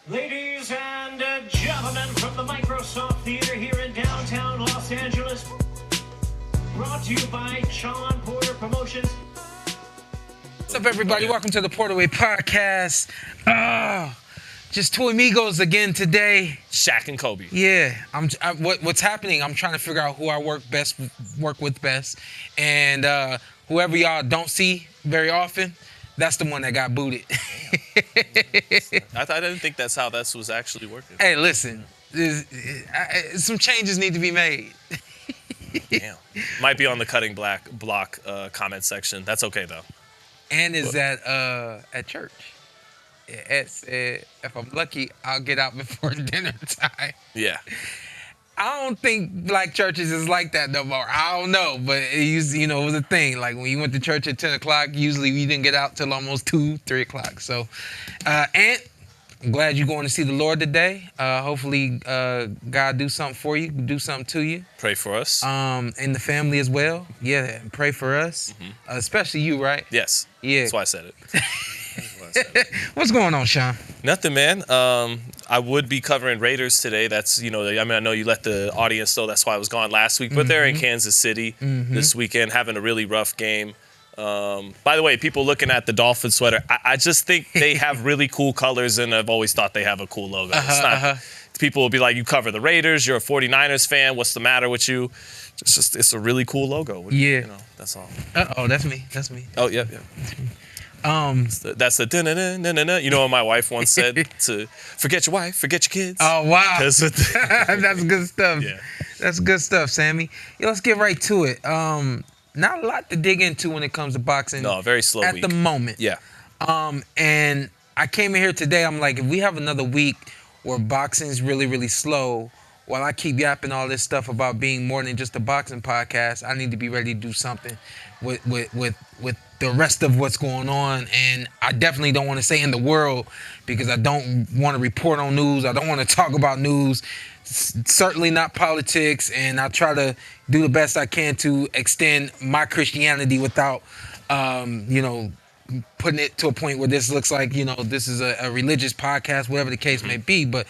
Ladies and gentlemen, from the Microsoft Theater here in downtown Los Angeles, brought to you by Shawn Porter Promotions. What's up, everybody? Welcome to the PorterWay Podcast. Just two amigos again today. Shaq and Kobe. Yeah, what's happening? I'm trying to figure out who I work with best, and whoever y'all don't see very often, that's the one that got booted. I didn't think that's how this was actually working. Hey, listen, some changes need to be made. Damn. Might be on the cutting block comment section. That's okay though. And is at church. If I'm lucky, I'll get out before dinner time. Yeah. I don't think black churches is like that no more. I don't know, but it was a thing. Like when you went to church at 10 o'clock, usually we didn't get out till almost 2, 3 o'clock. So, Ant, I'm glad you're going to see the Lord today. Hopefully, God do something for you, do something to you. Pray for us. And the family as well. Yeah, pray for us. Mm-hmm. Especially you, right? Yes. Yeah. That's why I said it. What's going on, Shawn? Nothing, man. I would be covering Raiders today. That's, I know you let the audience know that's why I was gone last week, but they're in Kansas City this weekend, having a really rough game. By the way, people looking at the Dolphin sweater, I just think they have really cool colors, and I've always thought they have a cool logo. People will be like, you cover the Raiders, you're a 49ers fan, what's the matter with you? It's a really cool logo. Yeah. That's all. Uh-oh, that's me. Oh, yeah. That's the da-na-na-na-na-na. You know what my wife once said? To forget your wife, forget your kids. Oh, wow. That's good stuff. Yeah. That's good stuff, Sammy. Yeah, let's get right to it. Not a lot to dig into when it comes to boxing. No, very slow at week. the moment. Yeah. And I came in here today, I'm like, if we have another week where boxing's really, really slow, while I keep yapping all this stuff about being more than just a boxing podcast, I need to be ready to do something with the rest of what's going on. And I definitely don't want to say in the world, because I don't want to report on news. I don't want to talk about news. Certainly not politics. And I try to do the best I can to extend my Christianity without, putting it to a point where this looks like, this is a religious podcast, whatever the case may be. But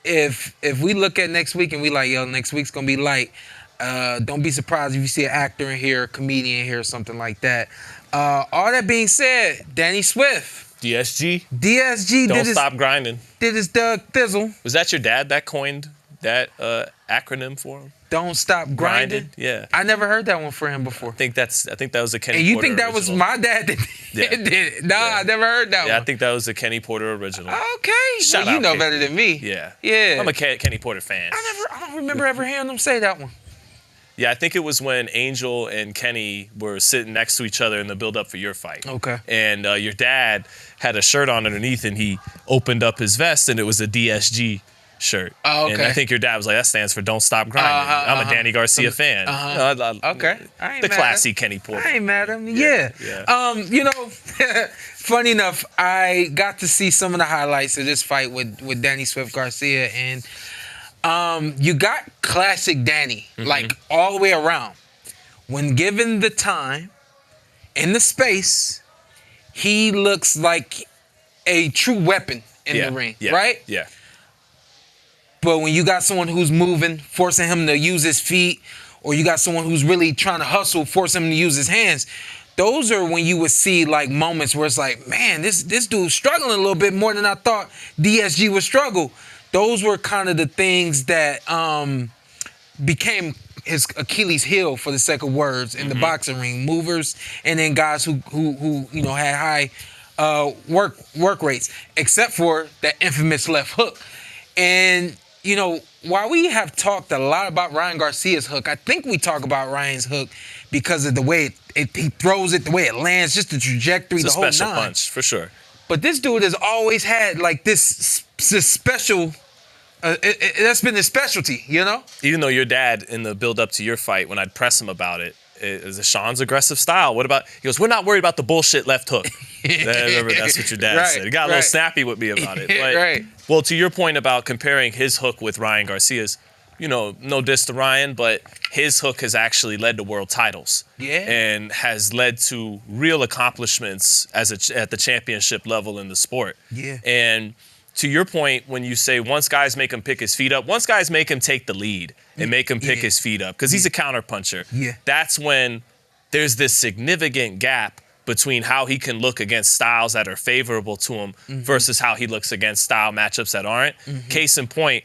if we look at next week and we like, next week's going to be light, don't be surprised if you see an actor in here, a comedian in here, or something like that. All that being said, Danny Swift. DSG. Don't stop grinding. Did his Doug Thizzle. Was that your dad that coined that acronym for him? Don't stop grinding? Yeah. I never heard that one for him before. I think that was a Kenny Porter And you think that original. was my dad that did it? Nah, yeah. I never heard that one. Yeah, I think that was a Kenny Porter original. Okay. Shout well, you out, know KP. better than me. Yeah. I'm a Kenny Porter fan. I don't remember ever hearing them say that one. Yeah, I think it was when Angel and Kenny were sitting next to each other in the build-up for your fight. Okay. And your dad had a shirt on underneath, and he opened up his vest, and it was a DSG shirt. Oh, okay. And I think your dad was like, that stands for Don't Stop Grinding. I'm a Danny Garcia fan. Okay. I ain't the mad classy at him. Kenny Porter. I ain't mad at him. Yeah. Funny enough, I got to see some of the highlights of this fight with Danny Swift Garcia, and you got classic Danny, like all the way around. When given the time and the space, he looks like a true weapon in the ring, right? Yeah. But when you got someone who's moving, forcing him to use his feet, or you got someone who's really trying to hustle, forcing him to use his hands, those are when you would see like moments where it's like, man, this dude's struggling a little bit more than I thought DSG would struggle. Those were kind of the things that became his Achilles heel, for the sake of words, in the boxing ring. Movers, and then guys who had high work rates, except for that infamous left hook. And while we have talked a lot about Ryan Garcia's hook, I think we talk about Ryan's hook because of the way he throws it, the way it lands, just the trajectory, It's the whole a special nine. punch, for sure. But this dude has always had like this special. That's been his specialty, Even though your dad, in the build-up to your fight, when I'd press him about it, is a Shawn's aggressive style. What about? He goes, we're not worried about the bullshit left hook. I remember that's what your dad said. He got a little snappy with me about it. But, right. Well, to your point about comparing his hook with Ryan Garcia's, no diss to Ryan, but his hook has actually led to world titles. Yeah. And has led to real accomplishments at the championship level in the sport. Yeah. And to your point, when you say once guys make him pick his feet up, once guys make him take the lead and make him pick his feet up, because he's a counterpuncher. Yeah. That's when there's this significant gap between how he can look against styles that are favorable to him versus how he looks against style matchups that aren't. Case in point,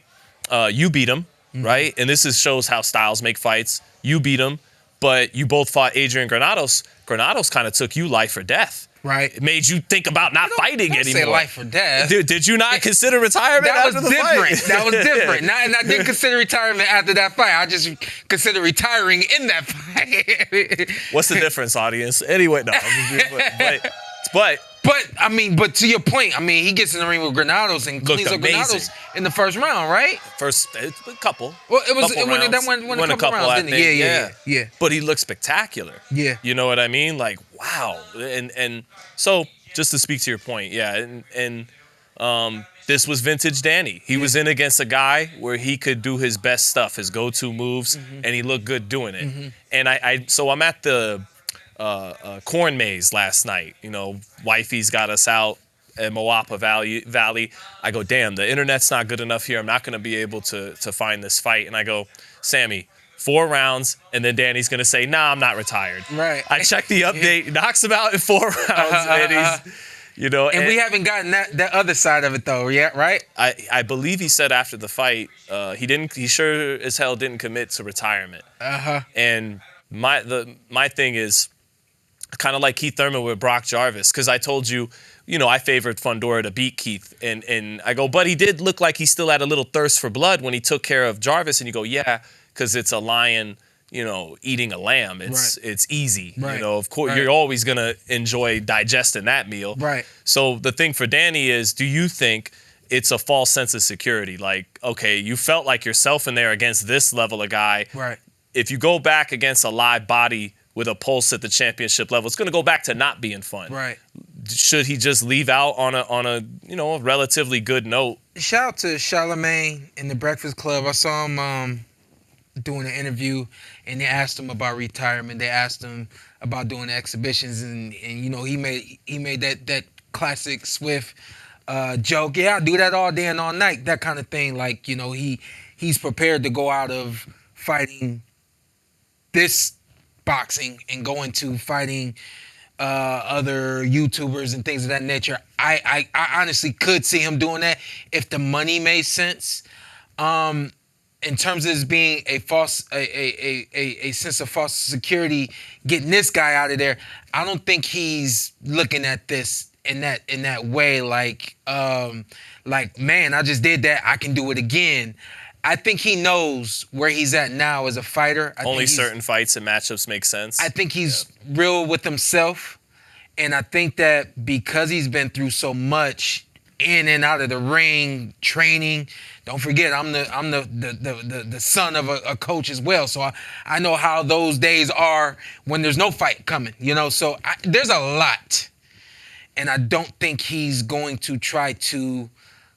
you beat him, right? And this shows how styles make fights. You beat him, but you both fought Adrian Granados. Granados kind of took you life or death. Right. It made you think about not fighting don't anymore. say life or death. Did you not consider retirement That after was the different. fight? That was different. And I didn't consider retirement after that fight. I just considered retiring in that fight. What's the difference, audience? Anyway, no. But to your point, he gets in the ring with Granados and cleans up Granados in the first round, right? First, a couple. Well, it was couple won a couple rounds, didn't it? Yeah. But he looked spectacular. Yeah. You know what I mean? Like, wow. And so, just to speak to your point, this was vintage Danny. He was in against a guy where he could do his best stuff, his go-to moves, and he looked good doing it. And so I'm at the corn maze last night. Wifey's got us out at Moapa Valley. I go, damn, the internet's not good enough here. I'm not going to be able to find this fight. And I go, Sammy, 4 rounds, and then Danny's going to say, nah, I'm not retired. Right. I checked the update, knocks him out in 4 rounds, and he's, And we haven't gotten that other side of it, though, yeah, right? I believe he said after the fight, he sure as hell didn't commit to retirement. And my thing is, kind of like Keith Thurman with Brock Jarvis, because I told you, I favored Fundora to beat Keith. And I go, but he did look like he still had a little thirst for blood when he took care of Jarvis. And you go, yeah, because it's a lion, eating a lamb. It's easy. Right. Of course, Right. you're always going to enjoy digesting that meal. Right. So the thing for Danny is, do you think it's a false sense of security? Like, okay, you felt like yourself in there against this level of guy. Right. If you go back against a live body with a pulse at the championship level, it's going to go back to not being fun. Right. Should he just leave out on a relatively good note? Shout out to Charlemagne in the Breakfast Club. I saw him doing an interview, and they asked him about retirement. They asked him about doing the exhibitions, and he made that classic Swift joke. Yeah, I'll do that all day and all night. That kind of thing. Like he's prepared to go out of fighting this boxing and go into fighting other YouTubers and things of that nature. I honestly could see him doing that if the money made sense. In terms of this being a sense of false security, getting this guy out of there, I don't think he's looking at this in that way. Like man, I just did that. I can do it again. I think he knows where he's at now as a fighter. Only certain fights and matchups make sense. I think he's real with himself, and I think that because he's been through so much in and out of the ring, training. Don't forget, I'm the son of a coach as well, so I know how those days are when there's no fight coming. So there's a lot, and I don't think he's going to try to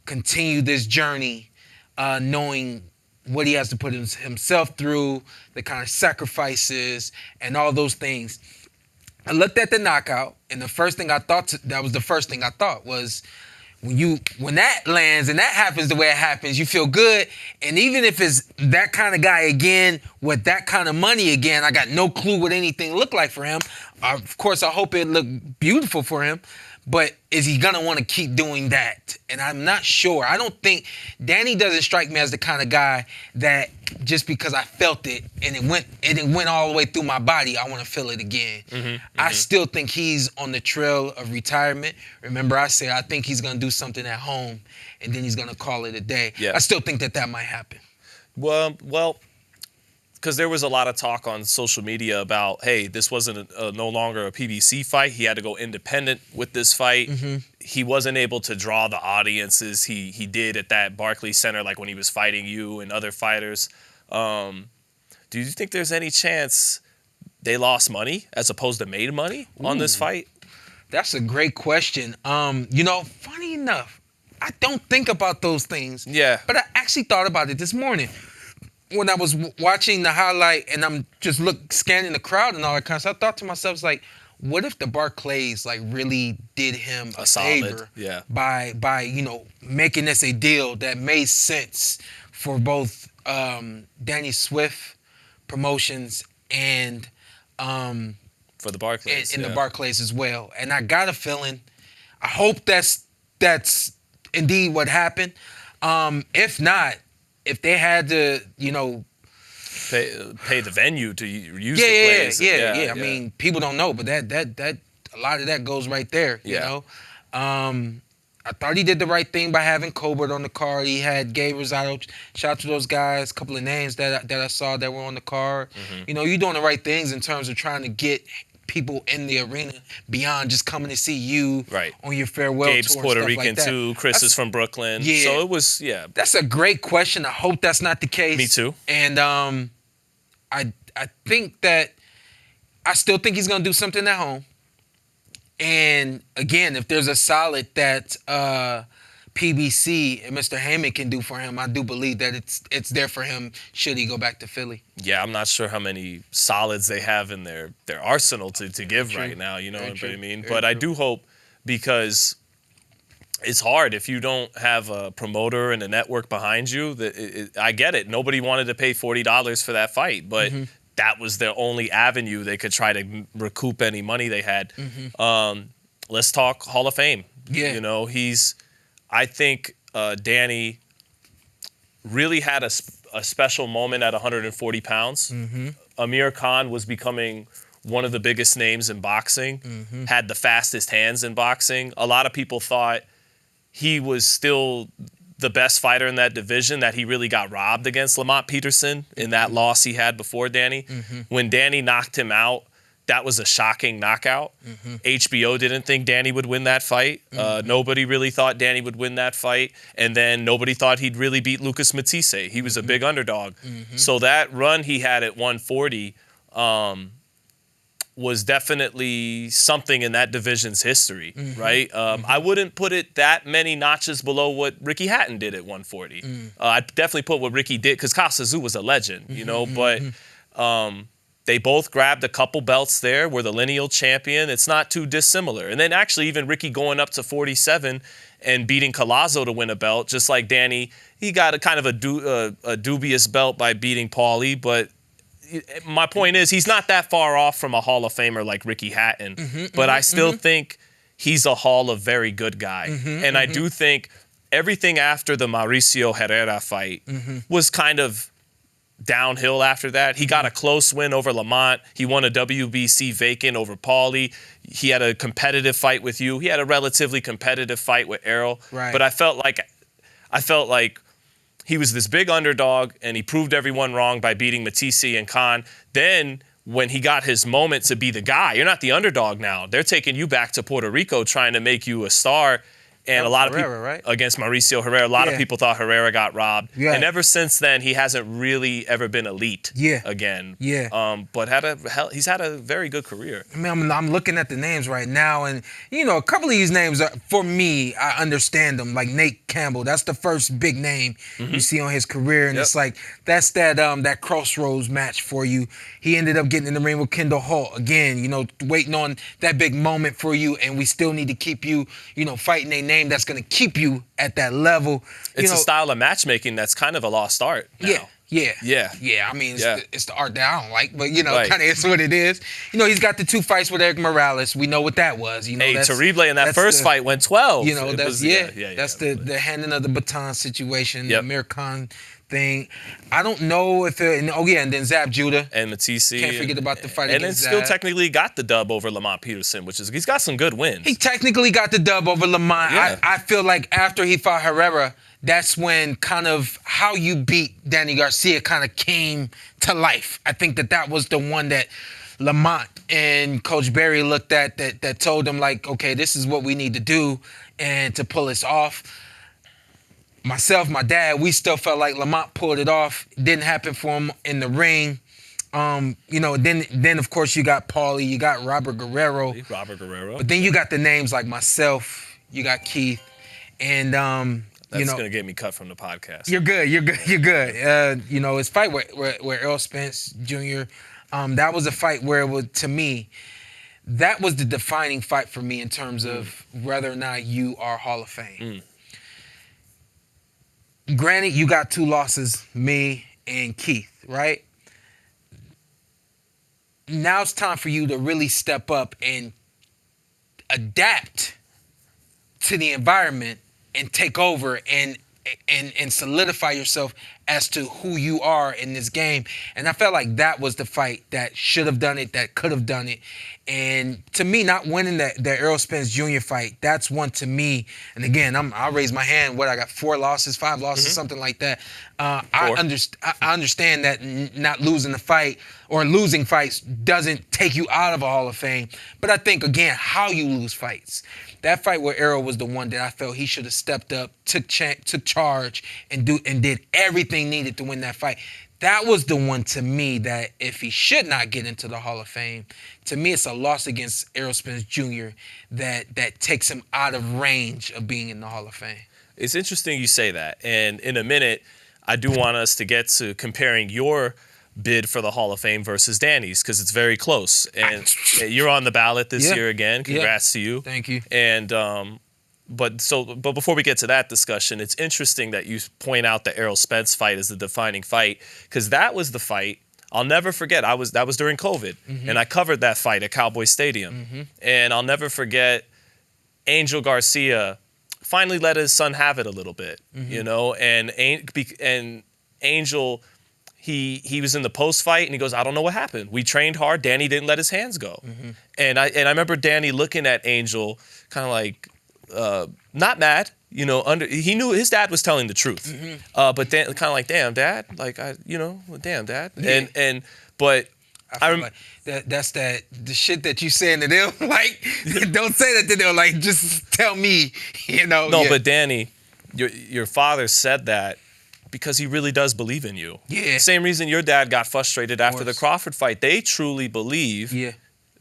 continue this journey. Knowing what he has to put himself through, the kind of sacrifices and all those things. I looked at the knockout, and the first thing I thought was when that lands and that happens the way it happens, you feel good. And even if it's that kind of guy again with that kind of money again, I got no clue what anything looked like for him. Of course, I hope it looked beautiful for him. But is he going to want to keep doing that? And I'm not sure. I don't think Danny doesn't strike me as the kind of guy that just because I felt it and it went all the way through my body, I want to feel it again. I still think he's on the trail of retirement. Remember, I said I think he's going to do something at home and then he's going to call it a day. Yeah. I still think that might happen. Well, because there was a lot of talk on social media about, hey, this wasn't no longer a PBC fight. He had to go independent with this fight. He wasn't able to draw the audiences he did at that Barclays Center, like when he was fighting you and other fighters. Do you think there's any chance they lost money as opposed to made money on this fight? That's a great question. Funny enough, I don't think about those things. Yeah. But I actually thought about it this morning. when I was watching the highlight and I'm just scanning the crowd and all that kind of stuff, I thought to myself, it's like, what if the Barclays like really did him a favor by making this a deal that made sense for both Danny Swift Promotions and for the Barclays and the Barclays as well. And I got a feeling, I hope that's indeed what happened. If not, if they had to, pay the venue to use the place. Yeah. I mean, people don't know, but that a lot of that goes right there. You know, I thought he did the right thing by having Colbert on the card. He had Gabe Rosado. Shout out to those guys. A couple of names that I saw that were on the card. Mm-hmm. You're doing the right things in terms of trying to get people in the arena beyond just coming to see you on your farewell Gabe's tour. Puerto and stuff Rican like too. Chris is from Brooklyn. Yeah. So it was, That's a great question. I hope that's not the case. Me too. And I think that I still think he's gonna do something at home. And again, if there's a solid that PBC and Mr. Heyman can do for him, I do believe that it's there for him should he go back to Philly. Yeah, I'm not sure how many solids they have in their arsenal to give right now, you know what I mean? But I do hope, because it's hard if you don't have a promoter and a network behind you. I get it. Nobody wanted to pay $40 for that fight, but that was their only avenue they could try to recoup any money they had. Let's talk Hall of Fame. Yeah. I think Danny really had a special moment at 140 pounds. Amir Khan was becoming one of the biggest names in boxing, had the fastest hands in boxing. A lot of people thought he was still the best fighter in that division, that he really got robbed against Lamont Peterson in that loss he had before Danny. When Danny knocked him out, that was a shocking knockout. HBO didn't think Danny would win that fight. Nobody really thought Danny would win that fight. And then nobody thought he'd really beat Lucas Matisse. He was a big underdog. So that run he had at 140 was definitely something in that division's history, right? I wouldn't put it that many notches below what Ricky Hatton did at 140. I'd definitely put what Ricky did, because Kasazu was a legend, but they both grabbed a couple belts there, were the lineal champion. It's not too dissimilar. And then actually even Ricky going up to 47 and beating Collazo to win a belt, just like Danny, he got a kind of a dubious belt by beating Paulie, but my point is he's not that far off from a Hall of Famer like Ricky Hatton, but I still think he's a Hall of very good guy. And I do think everything after the Mauricio Herrera fight was kind of downhill after that. He got a close win over Lamont. He won a WBC vacant over Paulie. He had a competitive fight with you. He had a relatively competitive fight with Errol. Right. But I felt like he was this big underdog, and he proved everyone wrong by beating Matisse and Khan. Then when he got his moment to be the guy, you're not the underdog now. They're taking you back to Puerto Rico, trying to make you a star. And a lot of people against Mauricio Herrera. A lot of people thought Herrera got robbed. Yeah. And ever since then, he hasn't really ever been elite again. But he's had a very good career. I mean, I'm looking at the names right now, and a couple of these names for me, I understand them. Like Nate Campbell, that's the first big name you see on his career, and it's like that's that crossroads match for you. He ended up getting in the ring with Kendall Holt again. Waiting on that big moment for you, and we still need to keep you, fighting a name that's going to keep you at that level. It's a style of matchmaking that's kind of a lost art now. Yeah. I mean, it's the art that I don't like, but kind of it's what it is. He's got the 2 fights with Eric Morales. We know what that was. Terrible in that first fight went 12. That's the handing of the baton situation. The Amir Khan thing. I don't know if and then Zab Judah and Matisse. Can't forget about the fight and against then still technically got the dub over Lamont Peterson, he's got some good wins. He technically got the dub over Lamont. Yeah. I feel like after he fought Herrera, that's when kind of how you beat Danny Garcia kind of came to life. I think that was the one that Lamont and Coach Berry looked at that told him, like, okay, this is what we need to do and to pull this off. Myself, my dad, we still felt like Lamont pulled it off. It didn't happen for him in the ring. Then of course you got Paulie, you got Robert Guerrero. But then you got the names like myself, you got Keith, and That's going to get me cut from the podcast. You're good. His fight with Errol Spence Jr., that was a fight where it was, to me, that was the defining fight for me in terms of whether or not you are Hall of Fame. Granted, you got 2 losses, me and Keith, right? Now it's time for you to really step up and adapt to the environment and take over and solidify yourself as to who you are in this game. And I felt like that was the fight that should have done it, that could have done it. And to me, not winning the Errol Spence Jr. fight, that's one to me. And again, I'll raise my hand. I got 5 losses, something like that. I understand that not losing the fight or losing fights doesn't take you out of a Hall of Fame. But I think, again, how you lose fights. That fight where Errol was the one that I felt he should have stepped up, took charge, and did everything needed to win that fight. That was the one to me that if he should not get into the Hall of Fame, to me it's a loss against Errol Spence Jr. that takes him out of range of being in the Hall of Fame. It's interesting you say that. And in a minute, I do want us to get to comparing your bid for the Hall of Fame versus Danny's because it's very close. And you're on the ballot this year again. Congrats to you. Thank you. And but before we get to that discussion, it's interesting that you point out the Errol Spence fight as the defining fight because that was the fight I'll never forget. That was during COVID, and I covered that fight at Cowboy Stadium. And I'll never forget Angel Garcia finally let his son have it a little bit, you know. And Angel, he was in the post fight, and he goes, "I don't know what happened. We trained hard. Danny didn't let his hands go." And I remember Danny looking at Angel, kind of like not mad, you know. He knew his dad was telling the truth, but then kind of like, "Damn, Dad, like damn, Dad." Yeah. But I feel like that's the shit that you saying to them. Like, don't say that to them. Like, just tell me, you know. No, but Danny, your father said that because he really does believe in you. Yeah. Same reason your dad got frustrated after the Crawford fight. They truly believe. Yeah.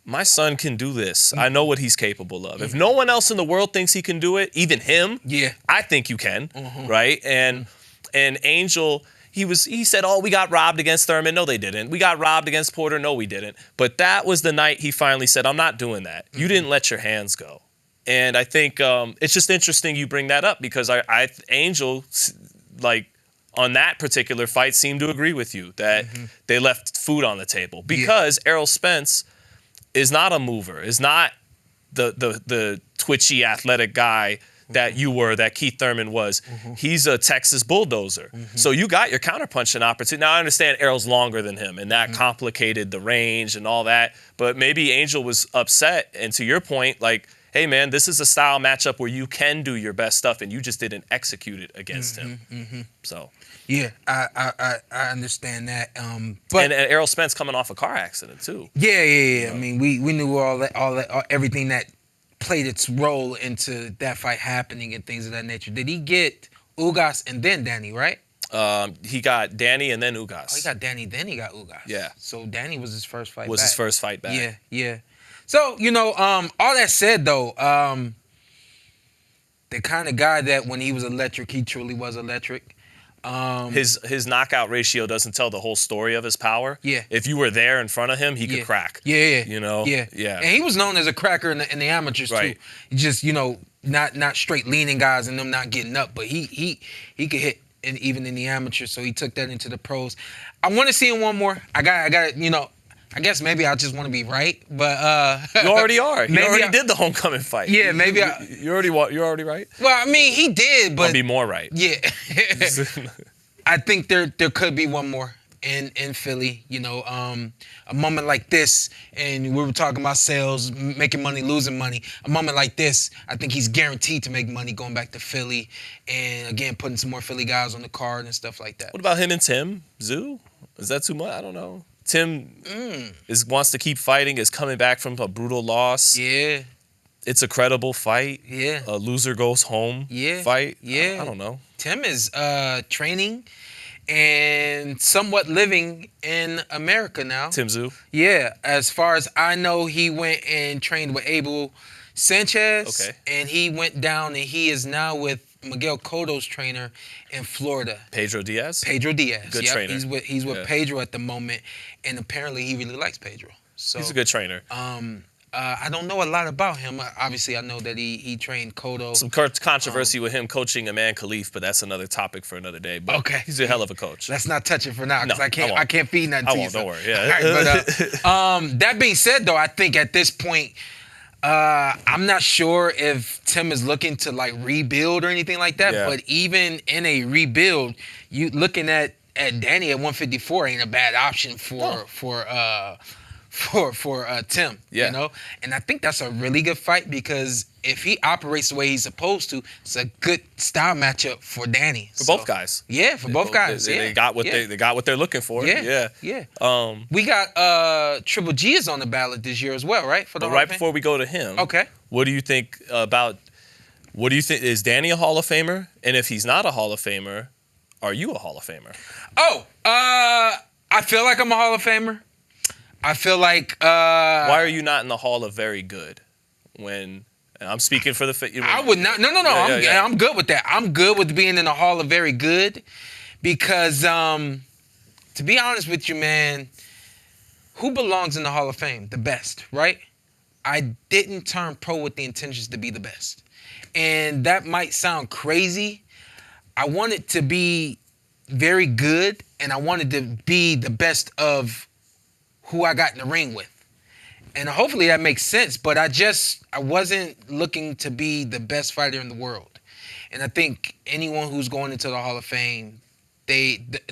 My son can do this. I know what he's capable of. If no one else in the world thinks he can do it, even him, I think you can, right? And Angel, he said, "Oh, we got robbed against Thurman." No, they didn't. We got robbed against Porter. No, we didn't. But that was the night he finally said, "I'm not doing that. You didn't let your hands go." And I think it's just interesting you bring that up because Angel, like, on that particular fight, seemed to agree with you that they left food on the table because Errol Spence is not a mover, is not the twitchy athletic guy that you were, that Keith Thurman was. He's a Texas bulldozer. So you got your counterpunching opportunity. Now I understand Errol's longer than him and that complicated the range and all that, but maybe Angel was upset, and to your point, like, hey man, this is a style matchup where you can do your best stuff and you just didn't execute it against him. So yeah, I understand that. But and Errol Spence coming off a car accident too. Yeah. I mean, we knew everything that played its role into that fight happening and things of that nature. Did he get Ugas and then Danny, right? He got Danny and then Ugas. Oh, he got Danny, then he got Ugas. Yeah. So Danny was his first fight His first fight back. Yeah. So, you know, all that said, though, the kind of guy that when he was electric, he truly was electric. His knockout ratio doesn't tell the whole story of his power. Yeah. If you were there in front of him, he could crack. Yeah. You know? Yeah. And he was known as a cracker in the amateurs, too. Just, you know, not straight leaning guys and them not getting up, but he could hit even in the amateurs, so he took that into the pros. I want to see him one more. I got you know, I guess maybe I just want to be right, but you already are. You already did the homecoming fight. Yeah, maybe you're already right. Well, I mean, he did, but I'll be more right. Yeah, I think there could be one more in Philly. You know, a moment like this, and we were talking about sales, making money, losing money. A moment like this, I think he's guaranteed to make money going back to Philly, and again putting some more Philly guys on the card and stuff like that. What about him and Tim Zoo? Is that too much? I don't know. Tim wants to keep fighting, is coming back from a brutal loss. Yeah. It's a credible fight. Yeah. A loser goes home fight. Yeah. I don't know. Tim is training and somewhat living in America now. Tim Zoo? Yeah. As far as I know, he went and trained with Abel Sanchez. Okay. And he went down and he is now with Miguel Cotto's trainer in Florida. Pedro Diaz? Pedro Diaz. Good trainer. He's with Pedro at the moment, and apparently he really likes Pedro. So He's a good trainer. I don't know a lot about him. Obviously, I know that he trained Cotto. Some controversy with him coaching Aman Khalif, but that's another topic for another day. But Okay. he's a hell of a coach. Let's not touch it for now because No, I can't feed nothing to you. Don't worry. Yeah. All right, but, that being said, though, I think at this point, I'm not sure if Tim is looking to like rebuild or anything like that. Yeah. But even in a rebuild, you looking at Danny at 154 ain't a bad option for Tim. Yeah. You know, and I think that's a really good fight because if he operates the way he's supposed to, it's a good style matchup for Danny. For both guys. Yeah, for both guys. They got what they got what they're looking for. Yeah. We got Triple G is on the ballot this year as well, right? For the But Hall right of Fame? before we go to him, Okay. what do you think is Danny a Hall of Famer? And if he's not a Hall of Famer, are you a Hall of Famer? I feel like I'm a Hall of Famer. I feel like Why are you not in the Hall of Very Good? And I'm speaking for the I would not. No. Yeah. I'm good with that. I'm good with being in the Hall of Very Good because, to be honest with you, man, who belongs in the Hall of Fame? The best, right? I didn't turn pro with the intentions to be the best. And that might sound crazy. I wanted to be very good, and I wanted to be the best of who I got in the ring with. And hopefully that makes sense, but I wasn't looking to be the best fighter in the world. And I think anyone who's going into the Hall of Fame,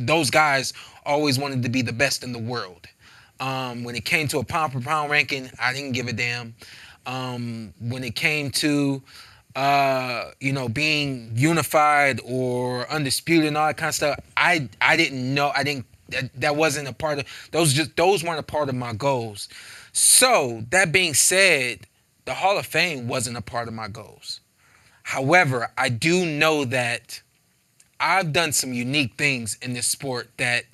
those guys always wanted to be the best in the world. When it came to a pound for pound ranking, I didn't give a damn. When it came to being unified or undisputed and all that kind of stuff, I didn't know. That wasn't a part of those weren't a part of my goals. So that being said, the Hall of Fame wasn't a part of my goals. However, I do know that I've done some unique things in this sport that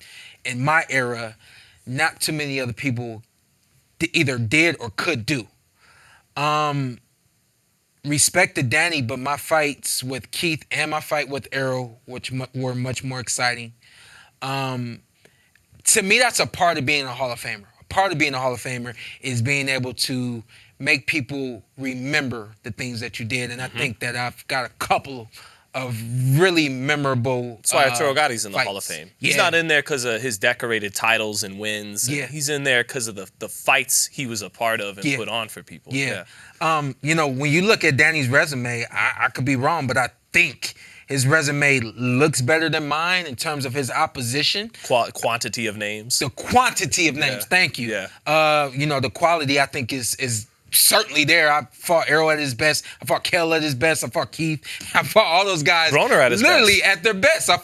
in my era, not too many other people either did or could do. Respect to Danny, but my fights with Keith and my fight with Errol, which were much more exciting. To me, that's a part of being a Hall of Famer. A part of being a Hall of Famer is being able to make people remember the things that you did. And I think that I've got a couple of really memorable That's why Arturo Gotti's in the fights. Hall of Fame. He's not in there because of his decorated titles and wins. Yeah. He's in there because of the fights he was a part of and put on for people. Yeah. When you look at Danny's resume, I could be wrong, but I think his resume looks better than mine in terms of his opposition. Quantity of names. The quantity of names, thank you. Yeah. The quality I think is certainly there. I fought Errol at his best. I fought Kell at his best. I fought Keith. I fought all those guys. Broner at his literally best. At their best. I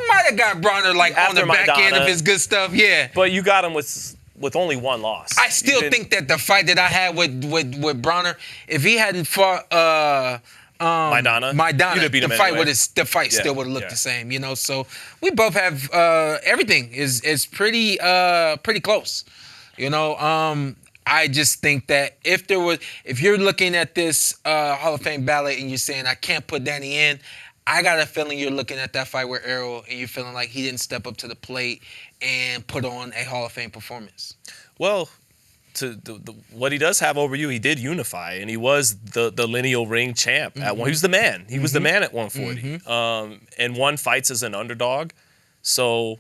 might have got Broner on the back end of his good stuff. Yeah. But you got him with only one loss. I still think that the fight that I had with Broner, if he hadn't fought Maidana, the fight anyway. Still would have looked the same, So we both have everything is pretty close, I just think that if you're looking at this Hall of Fame ballot and you're saying I can't put Danny in, I got a feeling you're looking at that fight with Errol and you're feeling like he didn't step up to the plate and put on a Hall of Fame performance. Well, what he does have over you, he did unify, and he was the lineal ring champ. He was the man. He was the man at 140, and won fights as an underdog. So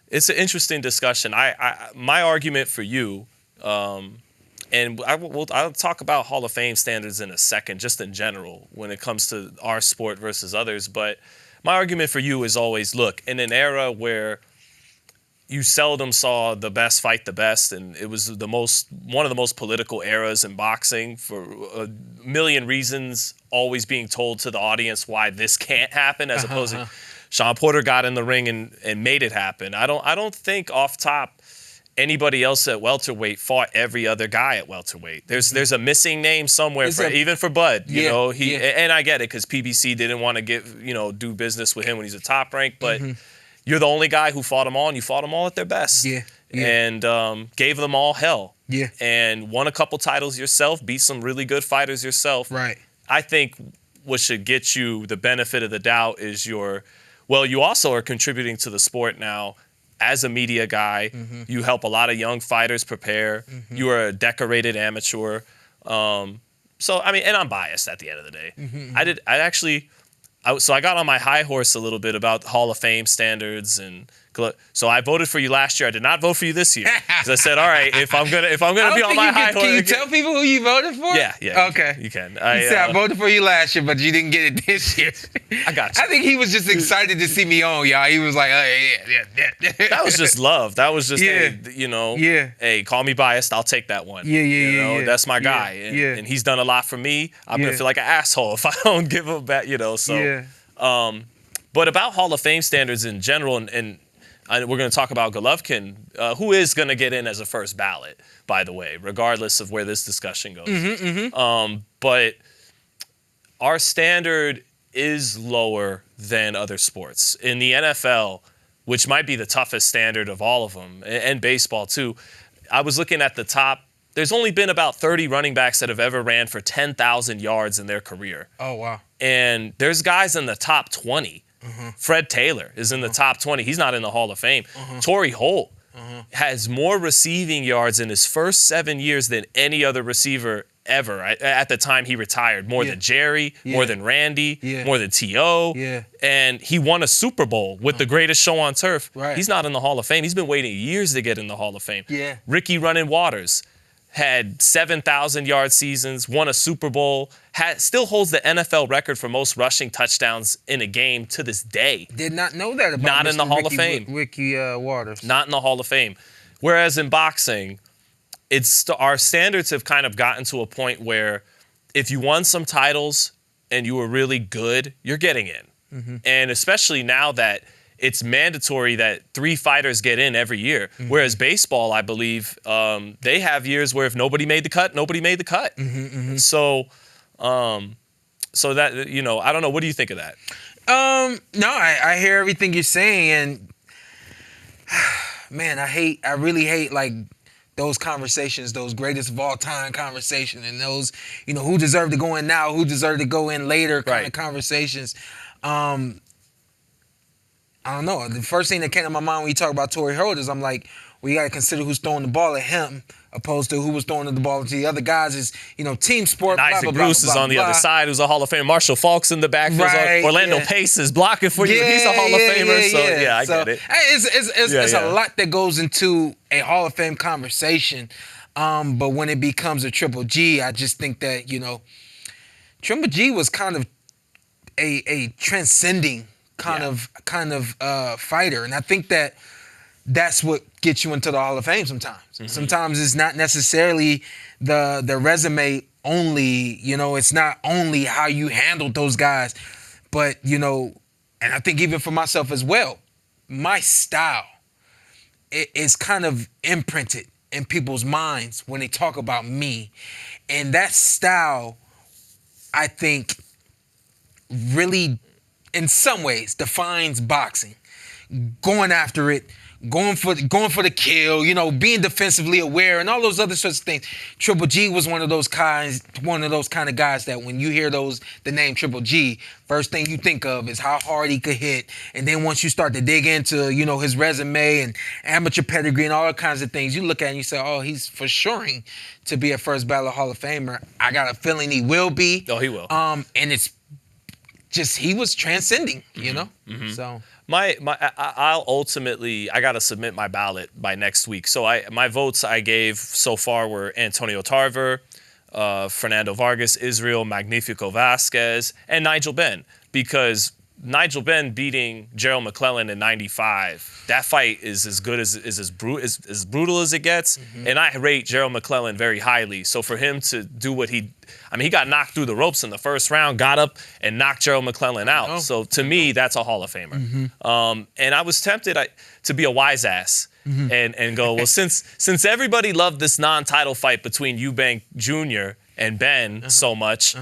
it's an interesting discussion. My argument for you, and I'll talk about Hall of Fame standards in a second, just in general when it comes to our sport versus others. But my argument for you is always, look, in an era where you seldom saw the best fight the best, and it was one of the most political eras in boxing for a million reasons, always being told to the audience why this can't happen, as opposed to Shawn Porter got in the ring and made it happen. I don't think off top anybody else at welterweight fought every other guy at welterweight. There's a missing name somewhere even for Bud. And I get it because PBC didn't want to do business with him when he's a top rank, but. You're the only guy who fought them all, and you fought them all at their best. Yeah. And gave them all hell. Yeah. And won a couple titles yourself, beat some really good fighters yourself. Right. I think what should get you the benefit of the doubt is you also are contributing to the sport now as a media guy. Mm-hmm. You help a lot of young fighters prepare. Mm-hmm. You are a decorated amateur. So, I mean, and I'm biased at the end of the day. Mm-hmm. I got on my high horse a little bit about Hall of Fame standards, and so I voted for you last year. I did not vote for you this year because I said, all right, if I'm gonna be on my high horse, can you tell people who you voted for? Yeah. Okay, you can. You said I voted for you last year, but you didn't get it this year. I got you. I think he was just excited to see me on, y'all. He was like, oh, yeah. That was just love. That was just, hey, hey, call me biased. I'll take that one. Yeah. That's my guy, and he's done a lot for me. I'm gonna feel like an asshole if I don't give him back, So. Yeah. But about Hall of Fame standards in general, and we're going to talk about Golovkin, who is going to get in as a first ballot, by the way, regardless of where this discussion goes. But our standard is lower than other sports. In the NFL, which might be the toughest standard of all of them, and baseball too, I was looking at the top. There's only been about 30 running backs that have ever ran for 10,000 yards in their career. Oh, wow. And there's guys in the top 20. Fred Taylor is in the top 20. He's not in the Hall of Fame. Torrey Holt has more receiving yards in his first 7 years than any other receiver ever at the time he retired. More than Jerry, more than Randy, more than T.O. And he won a Super Bowl with the greatest show on turf. Right. He's not in the Hall of Fame. He's been waiting years to get in the Hall of Fame. Yeah. Ricky Runnin' Waters had 7,000-yard seasons, won a Super Bowl, still holds the NFL record for most rushing touchdowns in a game to this day. Did not know that about Not Mr. in the Hall of Fame. Ricky Waters. Not in the Hall of Fame. Whereas in boxing, our standards have kind of gotten to a point where if you won some titles and you were really good, you're getting in. And especially now that it's mandatory that 3 fighters get in every year. Whereas baseball, I believe, they have years where if nobody made the cut, nobody made the cut. So that, I don't know. What do you think of that? No, I hear everything you're saying, and man, I really hate like those conversations, those greatest of all time conversations, and those, who deserve to go in now, who deserve to go in later kind of conversations. I don't know. The first thing that came to my mind when you talk about Torrey Holt is I'm like, we got to consider who's throwing the ball at him opposed to who was throwing the ball to the other guys. Is, team sport, and blah, Isaac blah, blah, Bruce blah, is on the blah. other side, who's a Hall of Famer. Marshall Faulk's in the backfield. Right, Orlando Pace is blocking for you. He's a Hall of Famer. I get it. It's a lot that goes into a Hall of Fame conversation. But when it becomes a Triple G, I just think that, Triple G was kind of a transcending kind of fighter, and I think that's what gets you into the Hall of Fame sometimes. Sometimes it's not necessarily the resume only, it's not only how you handled those guys, but and I think even for myself as well, my style is kind of imprinted in people's minds when they talk about me, and that style, I think, really in some ways defines boxing. Going after it, going for the kill, being defensively aware and all those other sorts of things. Triple G was one of those kind of guys that when you hear the name Triple G, first thing you think of is how hard he could hit. And then once you start to dig into, his resume and amateur pedigree and all kinds of things, you look at it and you say, oh, he's for sure to be a first ballot Hall of Famer. I got a feeling he will be. Oh, he will. And it's just, he was transcending, So I'll ultimately, I got to submit my ballot by next week. So my votes I gave so far were Antonio Tarver, Fernando Vargas, Israel Magnifico Vasquez, and Nigel Benn, because Nigel Benn beating Gerald McClellan in 95, that fight is as good as brutal as it gets. And I rate Gerald McClellan very highly. So for him to do what he got knocked through the ropes in the first round, got up and knocked Gerald McClellan out. So to me, that's a Hall of Famer. And I was tempted to be a wise ass and go, well, since everybody loved this non-title fight between Eubank Jr. and Ben so much,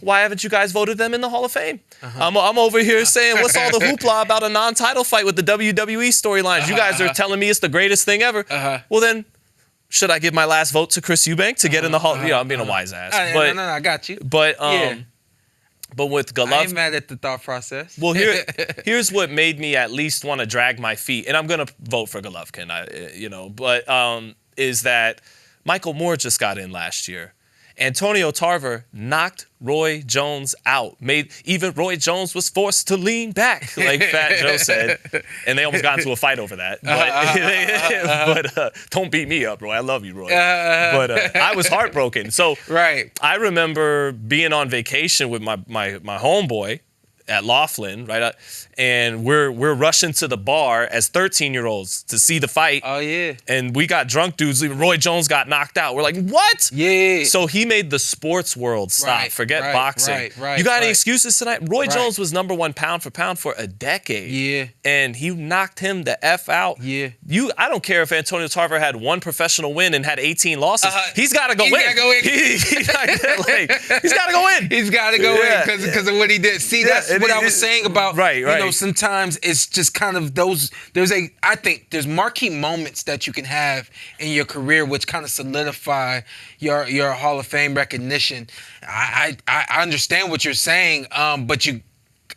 why haven't you guys voted them in the Hall of Fame? I'm over here saying, what's all the hoopla about a non-title fight with the WWE storylines? You guys are telling me it's the greatest thing ever. Well, then, should I give my last vote to Chris Eubank to get in the Hall? I'm being a wise ass. No, I got you. But But with I Golovkin, ain't mad at the thought process. well, here's what made me at least want to drag my feet, and I'm gonna vote for Golovkin. Is that Michael Moore just got in last year. Antonio Tarver knocked Roy Jones out. Even Roy Jones was forced to lean back, like Fat Joe said, and they almost got into a fight over that. But don't beat me up, Roy. I love you, Roy. But I was heartbroken. So right. I remember being on vacation with my homeboy at Laughlin, right? And we're rushing to the bar as 13-year-olds to see the fight. Oh, yeah. And we got drunk dudes. Roy Jones got knocked out. We're like, what? Yeah. So he made the sports world stop. Right, Forget right, boxing. right, you got any right. excuses tonight? Roy Jones was #1 pound for pound for a decade. Yeah. And he knocked him the F out. Yeah. I don't care if Antonio Tarver had 1 professional win and had 18 losses. He's got to go He's win. gotta go in. He's got to go in. He's got to go Yeah. in because of what he did. See, that's what I was saying about, right. you know, sometimes it's just kind of I think there's marquee moments that you can have in your career which kind of solidify your Hall of Fame recognition. I understand what you're saying, but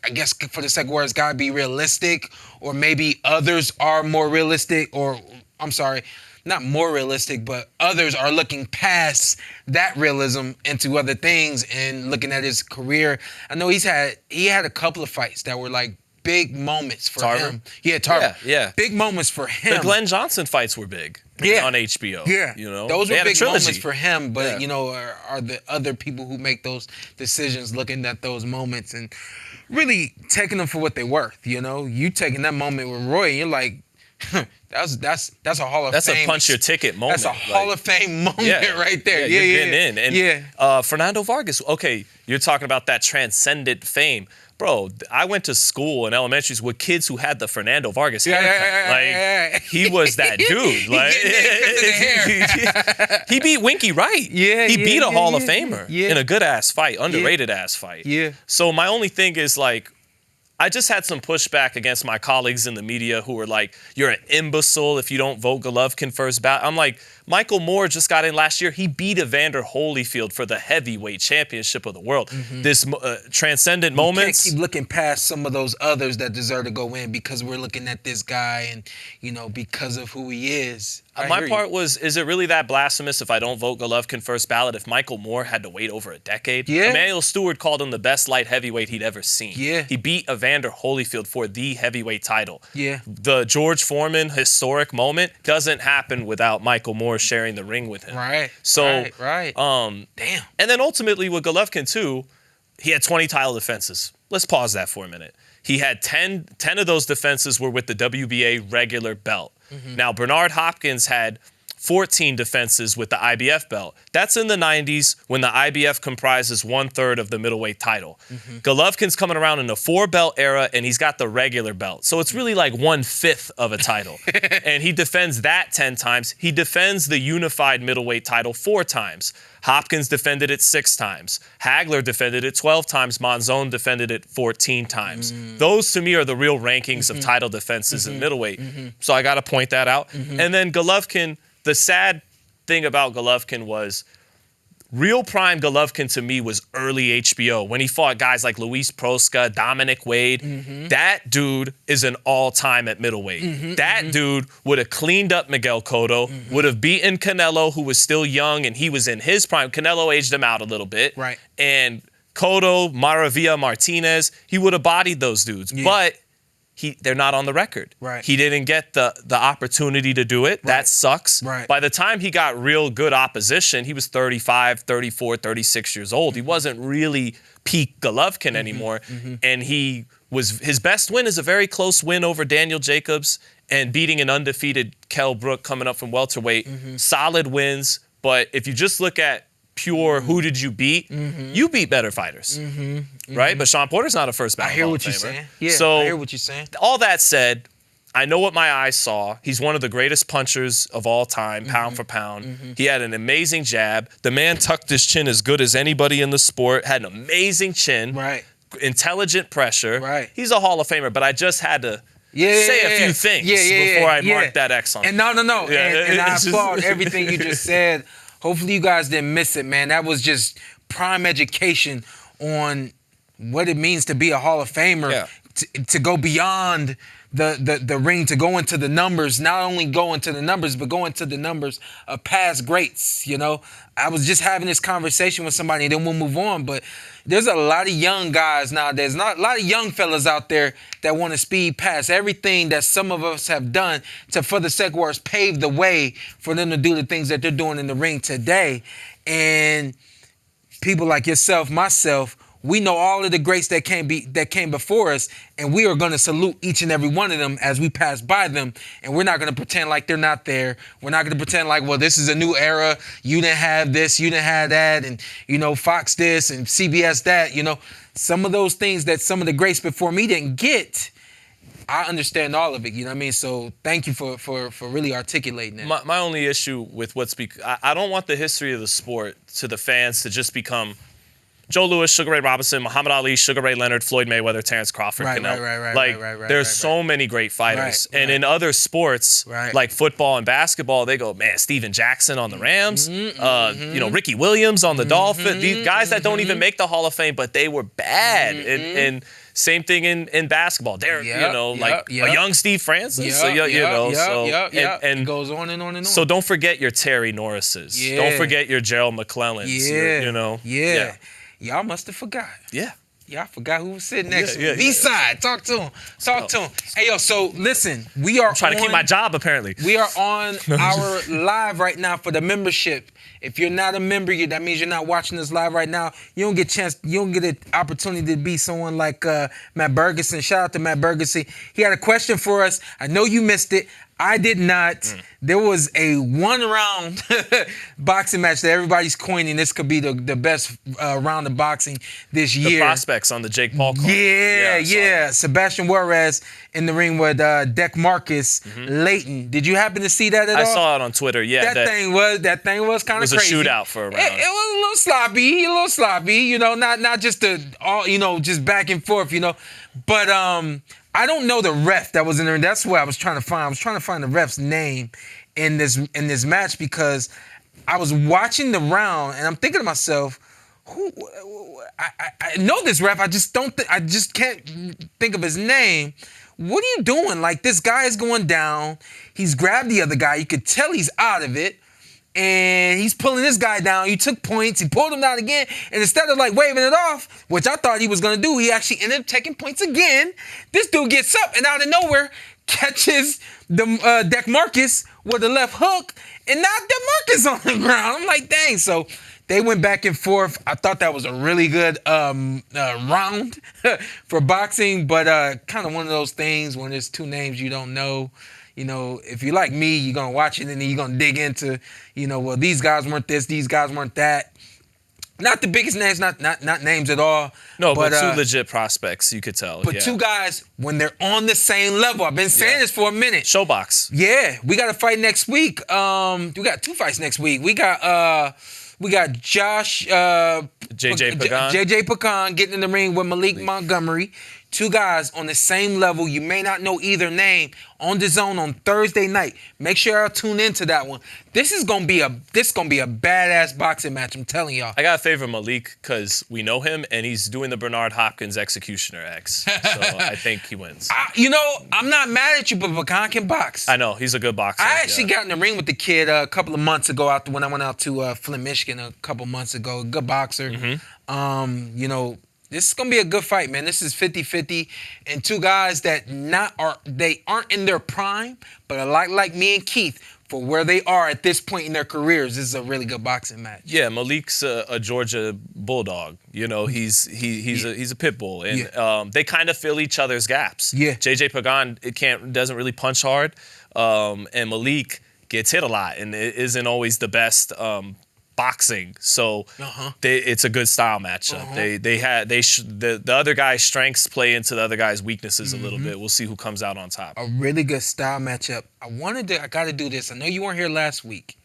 I guess for the sake where it's got to be realistic, or maybe others are more realistic, or I'm sorry, not more realistic, but others are looking past that realism into other things and looking at his career. I know he had a couple of fights that were like big moments for him. Yeah, Tarver. Yeah. Big moments for him. The Glenn Johnson fights were big. Yeah. On HBO. Yeah. You know, those were big moments for him, but Yeah. you know, are the other people who make those decisions looking at those moments and really taking them for what they're worth. You know, you taking that moment with Roy, and you're like, that's a Hall of Fame. That's a punch your ticket moment. That's a Hall of Fame moment right there. Yeah, you're getting in. And Fernando Vargas, okay, you're talking about that transcendent fame. Bro, I went to school in elementaries with kids who had the Fernando Vargas haircut. He was that dude. He beat Winky Wright. He beat a Hall of Famer in a good-ass fight, underrated-ass fight. Yeah. So my only thing is, like, I just had some pushback against my colleagues in the media who were like, you're an imbecile if you don't vote Golovkin first ballot. I'm like, Michael Moore just got in last year. He beat Evander Holyfield for the heavyweight championship of the world. This transcendent moments. You can't keep looking past some of those others that deserve to go in because we're looking at this guy and, you know, because of who he is. My part was, is it really that blasphemous if I don't vote Golovkin first ballot if Michael Moore had to wait over a decade? Yeah. Emmanuel Stewart called him the best light heavyweight he'd ever seen. Yeah. He beat Evander Holyfield for the heavyweight title. Yeah. The George Foreman historic moment doesn't happen without Michael Moore sharing the ring with him. Right. So, right. Damn. And then ultimately with Golovkin too, he had 20 title defenses. Let's pause that for a minute. He had 10 of those defenses were with the WBA regular belt. Now, Bernard Hopkins had 14 defenses with the IBF belt. That's in the 90s when the IBF comprises 1/3 of the middleweight title. Golovkin's coming around in the 4-belt era, and he's got the regular belt. So it's really like 1/5 of a title. And he defends that 10 times. He defends the unified middleweight title 4 times. Hopkins defended it 6 times. Hagler defended it 12 times. Monzon defended it 14 times. Those, to me, are the real rankings of title defenses in middleweight. So I got to point that out. And then Golovkin, the sad thing about Golovkin was real prime Golovkin to me was early HBO when he fought guys like Luis Prosca, Dominic Wade. That dude is an all-time at middleweight. That dude would have cleaned up Miguel Cotto, would have beaten Canelo, who was still young and he was in his prime. Canelo aged him out a little bit. Right. And Cotto, Maravilla, Martinez, he would have bodied those dudes. But they're not on the record. Right. He didn't get the opportunity to do it. That sucks. Right. By the time he got real good opposition, he was 35, 34, 36 years old. He wasn't really peak Golovkin anymore. And his best win is a very close win over Daniel Jacobs and beating an undefeated Kell Brook coming up from welterweight. Solid wins. But if you just look at pure who did you beat, you beat better fighters, right? But Shawn Porter's not a first ballot I hear Hall what of you're Famer. saying. Yeah, so, I hear what you're saying. All that said, I know what my eyes saw. He's one of the greatest punchers of all time, pound for pound. He had an amazing jab. The man tucked his chin as good as anybody in the sport, had an amazing chin, Right. intelligent pressure. Right. He's a Hall of Famer, but I just had to say a few things before I mark that X on And it. no. Yeah, And I it's applaud just- everything you just said. Hopefully you guys didn't miss it, man. That was just prime education on what it means to be a Hall of Famer, to go beyond the ring, to go into the numbers, not only go into the numbers, but go into the numbers of past greats, you know. I was just having this conversation with somebody, and then we'll move on, but there's a lot of young guys nowadays, not a lot of young fellas out there that want to speed past everything that some of us have done to, for the sake of wars, pave the way for them to do the things that they're doing in the ring today. And people like yourself, myself, we know all of the greats that came before us, and we are going to salute each and every one of them as we pass by them. And we're not going to pretend like they're not there. We're not going to pretend like, well, this is a new era. You didn't have this, you didn't have that, and, you know, Fox this and CBS that. You know, some of those things that some of the greats before me didn't get, I understand all of it. You know what I mean? So thank you for really articulating that. My only issue with I don't want the history of the sport to the fans to just become Joe Louis, Sugar Ray Robinson, Muhammad Ali, Sugar Ray Leonard, Floyd Mayweather, Terrence Crawford, Canelo. There's so many great fighters. And in other sports, like football and basketball, they go, man, Steven Jackson on the Rams, you know, Ricky Williams on the Dolphins. These guys that don't even make the Hall of Fame, but they were bad. And same thing in basketball. They're, you know, like a young Steve Francis. And it goes on and on and on. So don't forget your Terry Norrises. Don't forget your Gerald McClellans. You know. Y'all must have forgot. Yeah. Y'all forgot who was sitting next to him. B-side. Talk to him. Talk to him. Hey, yo, so listen, we are trying to keep my job, apparently. We are on our live right now for the membership. If you're not a member, that means you're not watching this live right now. You don't get an opportunity to be someone like Matt Bergeson. Shout out to Matt Bergeson. He had a question for us. I know you missed it. I did not. There was a one-round boxing match that everybody's coining. This could be the best round of boxing this year. The prospects on the Jake Paul card. Yeah. Sebastian Juarez in the ring with Demarcus, Layton. Did you happen to see that at all? I saw it on Twitter. Yeah, that thing was kind of crazy. It was a shootout for a round. It was a little sloppy. You know, not just just back and forth. You know, but I don't know the ref that was in there. That's what I was trying to find. I was trying to find the ref's name in this match because I was watching the round and I'm thinking to myself, I know this ref. I just can't think of his name. What are you doing? Like, this guy is going down. He's grabbed the other guy. You could tell he's out of it. And he's pulling this guy down. You took points. He pulled him down again. And instead of, like, waving it off, which I thought he was going to do, he actually ended up taking points again. This dude gets up and out of nowhere catches the Demarcus with a left hook and knocked Demarcus on the ground. I'm like, dang. So they went back and forth. I thought that was a really good round for boxing, but kind of one of those things when there's two names you don't know. You know, if you're like me, you're going to watch it and then you're going to dig into, well, these guys weren't this, these guys weren't that. Not the biggest names, not names at all. No, but two legit prospects, you could tell. But two guys, when they're on the same level, I've been saying this for a minute. Showbox. Yeah, we got a fight next week. We got two fights next week. We got Josh JJ Pagan. JJ Pagan getting in the ring with Maliek Montgomery. Two guys on the same level. You may not know either name. On the Zone on Thursday night. Make sure y'all tune into that one. This is gonna be a badass boxing match. I'm telling y'all. I gotta favor Maliek because we know him and he's doing the Bernard Hopkins Executioner X. So I think he wins. I'm not mad at you, but Pagan can box. I know he's a good boxer. I actually got in the ring with the kid a couple of months ago when I went out to Flint, Michigan a couple months ago. Good boxer. This is going to be a good fight, man. This is 50-50. And two guys that aren't in their prime, but are like me and Keith, for where they are at this point in their careers. This is a really good boxing match. Yeah, Maliek's a Georgia Bulldog. He's a pit bull. And they kind of fill each other's gaps. Yeah. JJ Pagan doesn't really punch hard. And Maliek gets hit a lot and it isn't always the best boxing, so it's a good style matchup. The other guy's strengths play into the other guy's weaknesses a little bit. We'll see who comes out on top. A really good style matchup. I got to do this. I know you weren't here last week.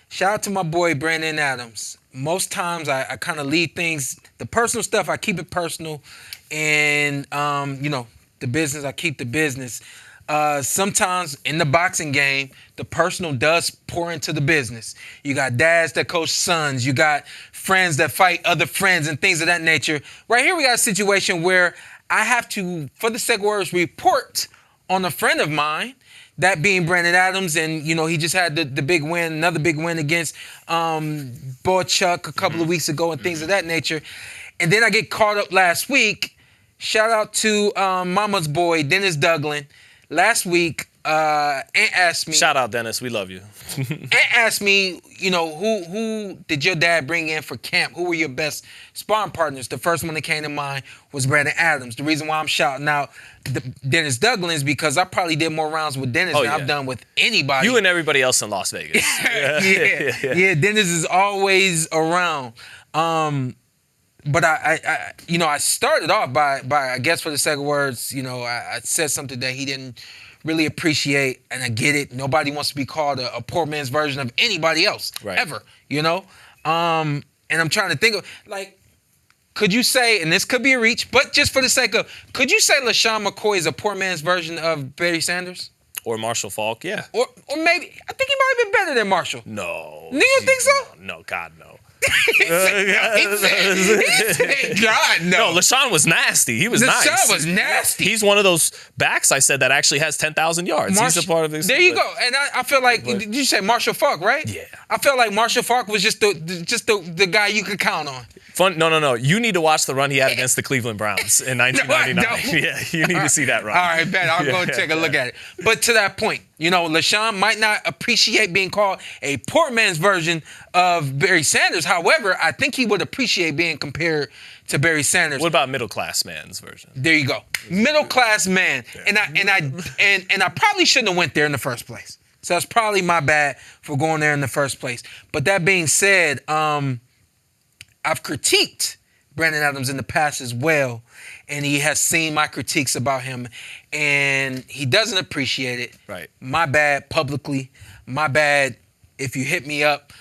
Shout out to my boy Brandon Adams. Most times I kind of lead things, the personal stuff, I keep it personal, and the business, I keep the business. Sometimes in the boxing game, the personal does pour into the business. You got dads that coach sons. You got friends that fight other friends and things of that nature. Right here, we got a situation where I have to, for the sake of words, report on a friend of mine, that being Brandon Adams, and he just had the big win, another big win against Boychuk a couple of weeks ago and things of that nature. And then I get caught up last week. Shout out to Mama's boy, Dennis Douglin. Last week, Aunt asked me. Shout out, Dennis. We love you. Aunt asked me, who did your dad bring in for camp? Who were your best sparring partners? The first one that came to mind was Brandon Adams. The reason why I'm shouting out Dennis Douglin is because I probably did more rounds with Dennis than I've done with anybody. You and everybody else in Las Vegas. Yeah. Dennis is always around. But I started off by I guess for the sake of words, I said something that he didn't really appreciate, and I get it. Nobody wants to be called a poor man's version of anybody else, ever, And I'm trying to think of, could you say, and this could be a reach, but just for the sake of, could you say LaShawn McCoy is a poor man's version of Barry Sanders? Or Marshall Faulk, yeah. Or maybe, I think he might have been better than Marshall. No. Do you think so? No, God, no. he said, God, no. No, LaShawn was nasty. He was nice. LaShawn was nasty. He's one of those backs I said that actually has 10,000 yards. He's a part of this. There you go. And I feel like, did you say Marshall Faulk, right? Yeah. I felt like Marshall Faulk was just the guy you could count on. No. You need to watch the run he had against the Cleveland Browns in 1999. Yeah, you need to see that run. All right, bet. I'll go take a look at it. But to that point, LaShawn might not appreciate being called a poor man's version of Barry Sanders. However, I think he would appreciate being compared to Barry Sanders. What about middle class man's version? There you go. Middle class man. Yeah. And I probably shouldn't have went there in the first place. So that's probably my bad for going there in the first place. But that being said, I've critiqued Brandon Adams in the past as well, and he has seen my critiques about him, and he doesn't appreciate it. Right. My bad publicly. My bad if you hit me up.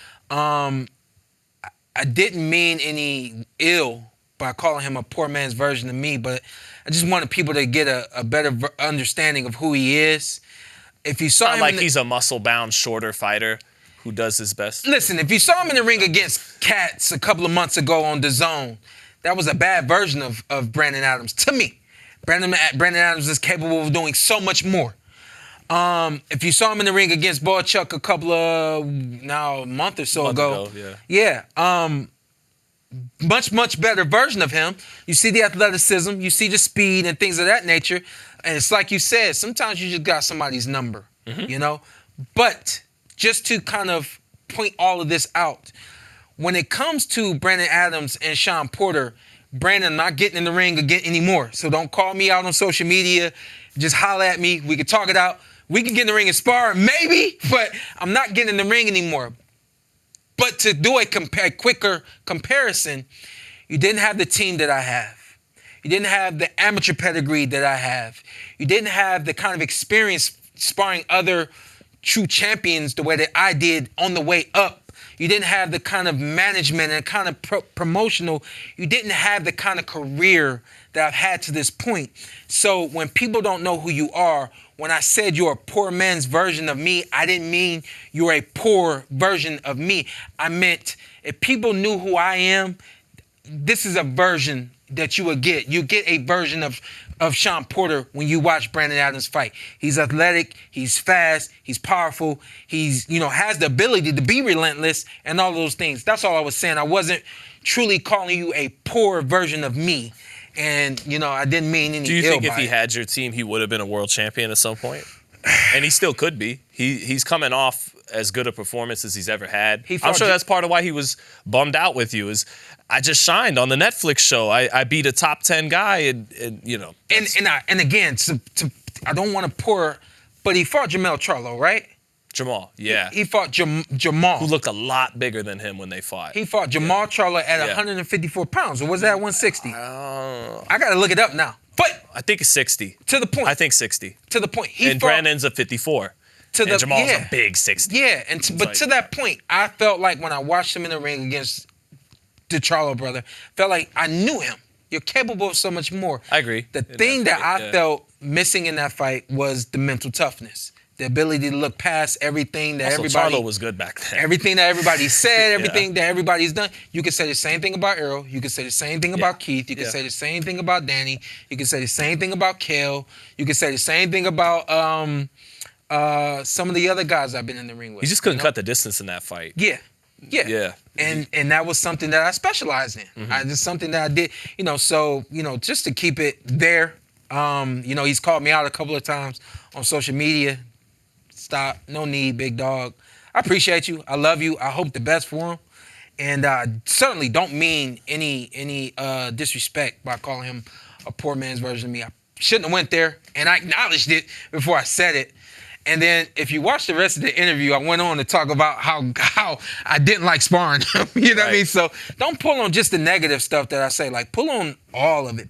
I didn't mean any ill by calling him a poor man's version of me, but I just wanted people to get a better understanding of who he is. If you saw Not him like he's a muscle-bound, shorter fighter who does his best. Listen, if you saw him in the ring against Cats a couple of months ago on DAZN, that was a bad version of Brandon Adams. To me, Brandon Adams is capable of doing so much more. If you saw him in the ring against Boychuk a month or so ago, much better version of him. You see the athleticism, you see the speed and things of that nature. And it's like you said, sometimes you just got somebody's number, But just to kind of point all of this out, when it comes to Brandon Adams and Shawn Porter, Brandon not getting in the ring again anymore. So don't call me out on social media. Just holler at me. We can talk it out. We can get in the ring and spar, maybe, but I'm not getting in the ring anymore. But to do a quicker comparison, you didn't have the team that I have. You didn't have the amateur pedigree that I have. You didn't have the kind of experience sparring other true champions the way that I did on the way up. You didn't have the kind of management and kind of promotional. You didn't have the kind of career that I've had to this point. So when people don't know who you are, when I said you're a poor man's version of me, I didn't mean you're a poor version of me. I meant if people knew who I am, this is a version that you would get. You get a version of Shawn Porter when you watch Brandon Adams fight. He's athletic, he's fast, he's powerful, he's, has the ability to be relentless and all those things. That's all I was saying. I wasn't truly calling you a poor version of me. And, I didn't mean any ill. Do you think if he had your team, he would have been a world champion at some point? And he still could be. He's coming off as good a performance as he's ever had. I'm sure that's part of why he was bummed out with you is I just shined on the Netflix show. I beat a top 10 guy and And again, I don't want to pour, but he fought Jermell Charlo, right? Jamal, yeah. He fought Jamal. Who looked a lot bigger than him when they fought. He fought Jamal Charlo at 154 pounds. Or was that 160? I got to look it up now. But I think it's 60. To the point. I think 60. To the point. Brandon's a 54. And Jamal's a big 60. Yeah, but to that point, I felt like when I watched him in the ring against the Charlo brother, felt like I knew him. You're capable of so much more. I agree. The thing that I felt missing in that fight was the mental toughness. The ability to look past everything that also, everybody... Charlo was good back then. Everything that everybody said, everything that everybody's done. You can say the same thing about Errol. You can say the same thing about Keith. You can say the same thing about Danny. You can say the same thing about Kale. You can say the same thing about some of the other guys I've been in the ring with. He just couldn't cut the distance in that fight. Yeah. And that was something that I specialized in. Just something that I did, so, just to keep it there. He's called me out a couple of times on social media. Stop. No need, big dog. I appreciate you. I love you. I hope the best for him. And I certainly don't mean any disrespect by calling him a poor man's version of me. I shouldn't have went there, and I acknowledged it before I said it. And then if you watch the rest of the interview, I went on to talk about how I didn't like sparring him. You know what I mean? So don't pull on just the negative stuff that I say. Like, pull on all of it.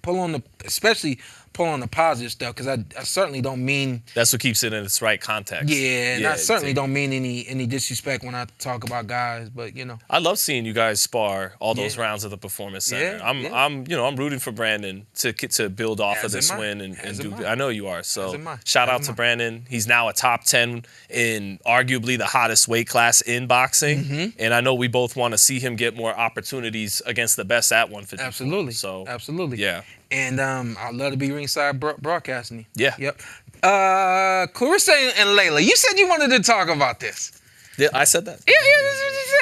Especially pull on the positive stuff, because I certainly don't mean... That's what keeps it in its right context. Yeah, and I certainly don't mean any disrespect when I talk about guys, but, I love seeing you guys spar all those rounds of the Performance Center. I'm rooting for Brandon to build off of this win and do... I know you are, so shout out to Brandon. He's now a top 10 in arguably the hottest weight class in boxing, and I know we both want to see him get more opportunities against the best at 150. Absolutely. So, absolutely. Yeah. And I'd love to be ringside broadcasting you. Yeah. Yep. Claressa and Laila, you said you wanted to talk about this. Yeah, I said that. Yeah,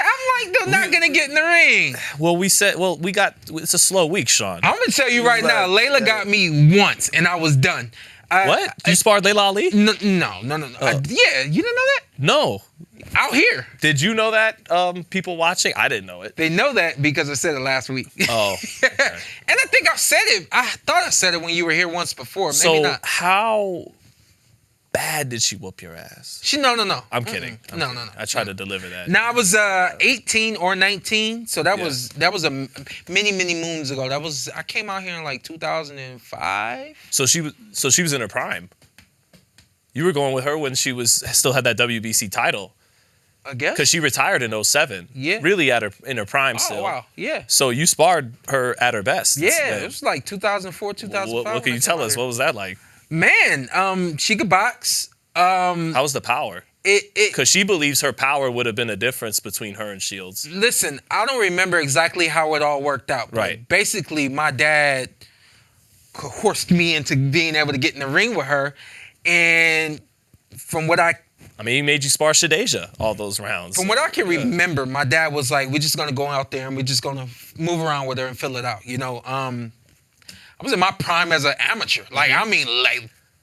I'm like, they're not going to get in the ring. Well, it's a slow week, Shawn. I'm going to tell you right now, Laila got me once, and I was done. What? You sparred Laila Ali? No. Oh. Yeah, you didn't know that? No. Out here. Did you know that, people watching? I didn't know it. They know that because I said it last week. Oh. Okay. And I think I said it. I thought I said it when you were here once before. Maybe not. How bad did she whoop your ass? No. I'm kidding. No. I tried to deliver that. Now, I was 18 or 19, so that was a many moons ago. I came out here in like 2005. So she was in her prime. You were going with her when she still had that WBC title. I guess. Because she retired in 07. Yeah. Really in her prime still. Oh, wow. Yeah. So you sparred her at her best. Yeah, it was like 2004, 2005. What can you tell us? What was that like? Man, she could box. How was the power? Because she believes her power would have been a difference between her and Shields. Listen, I don't remember exactly how it all worked out. Right. Basically, my dad coerced me into being able to get in the ring with her. And from what he made you spar Shadeja all those rounds. From what I can remember, my dad was like, we're just going to go out there and we're just going to move around with her and fill it out. I was in my prime as an amateur. Like,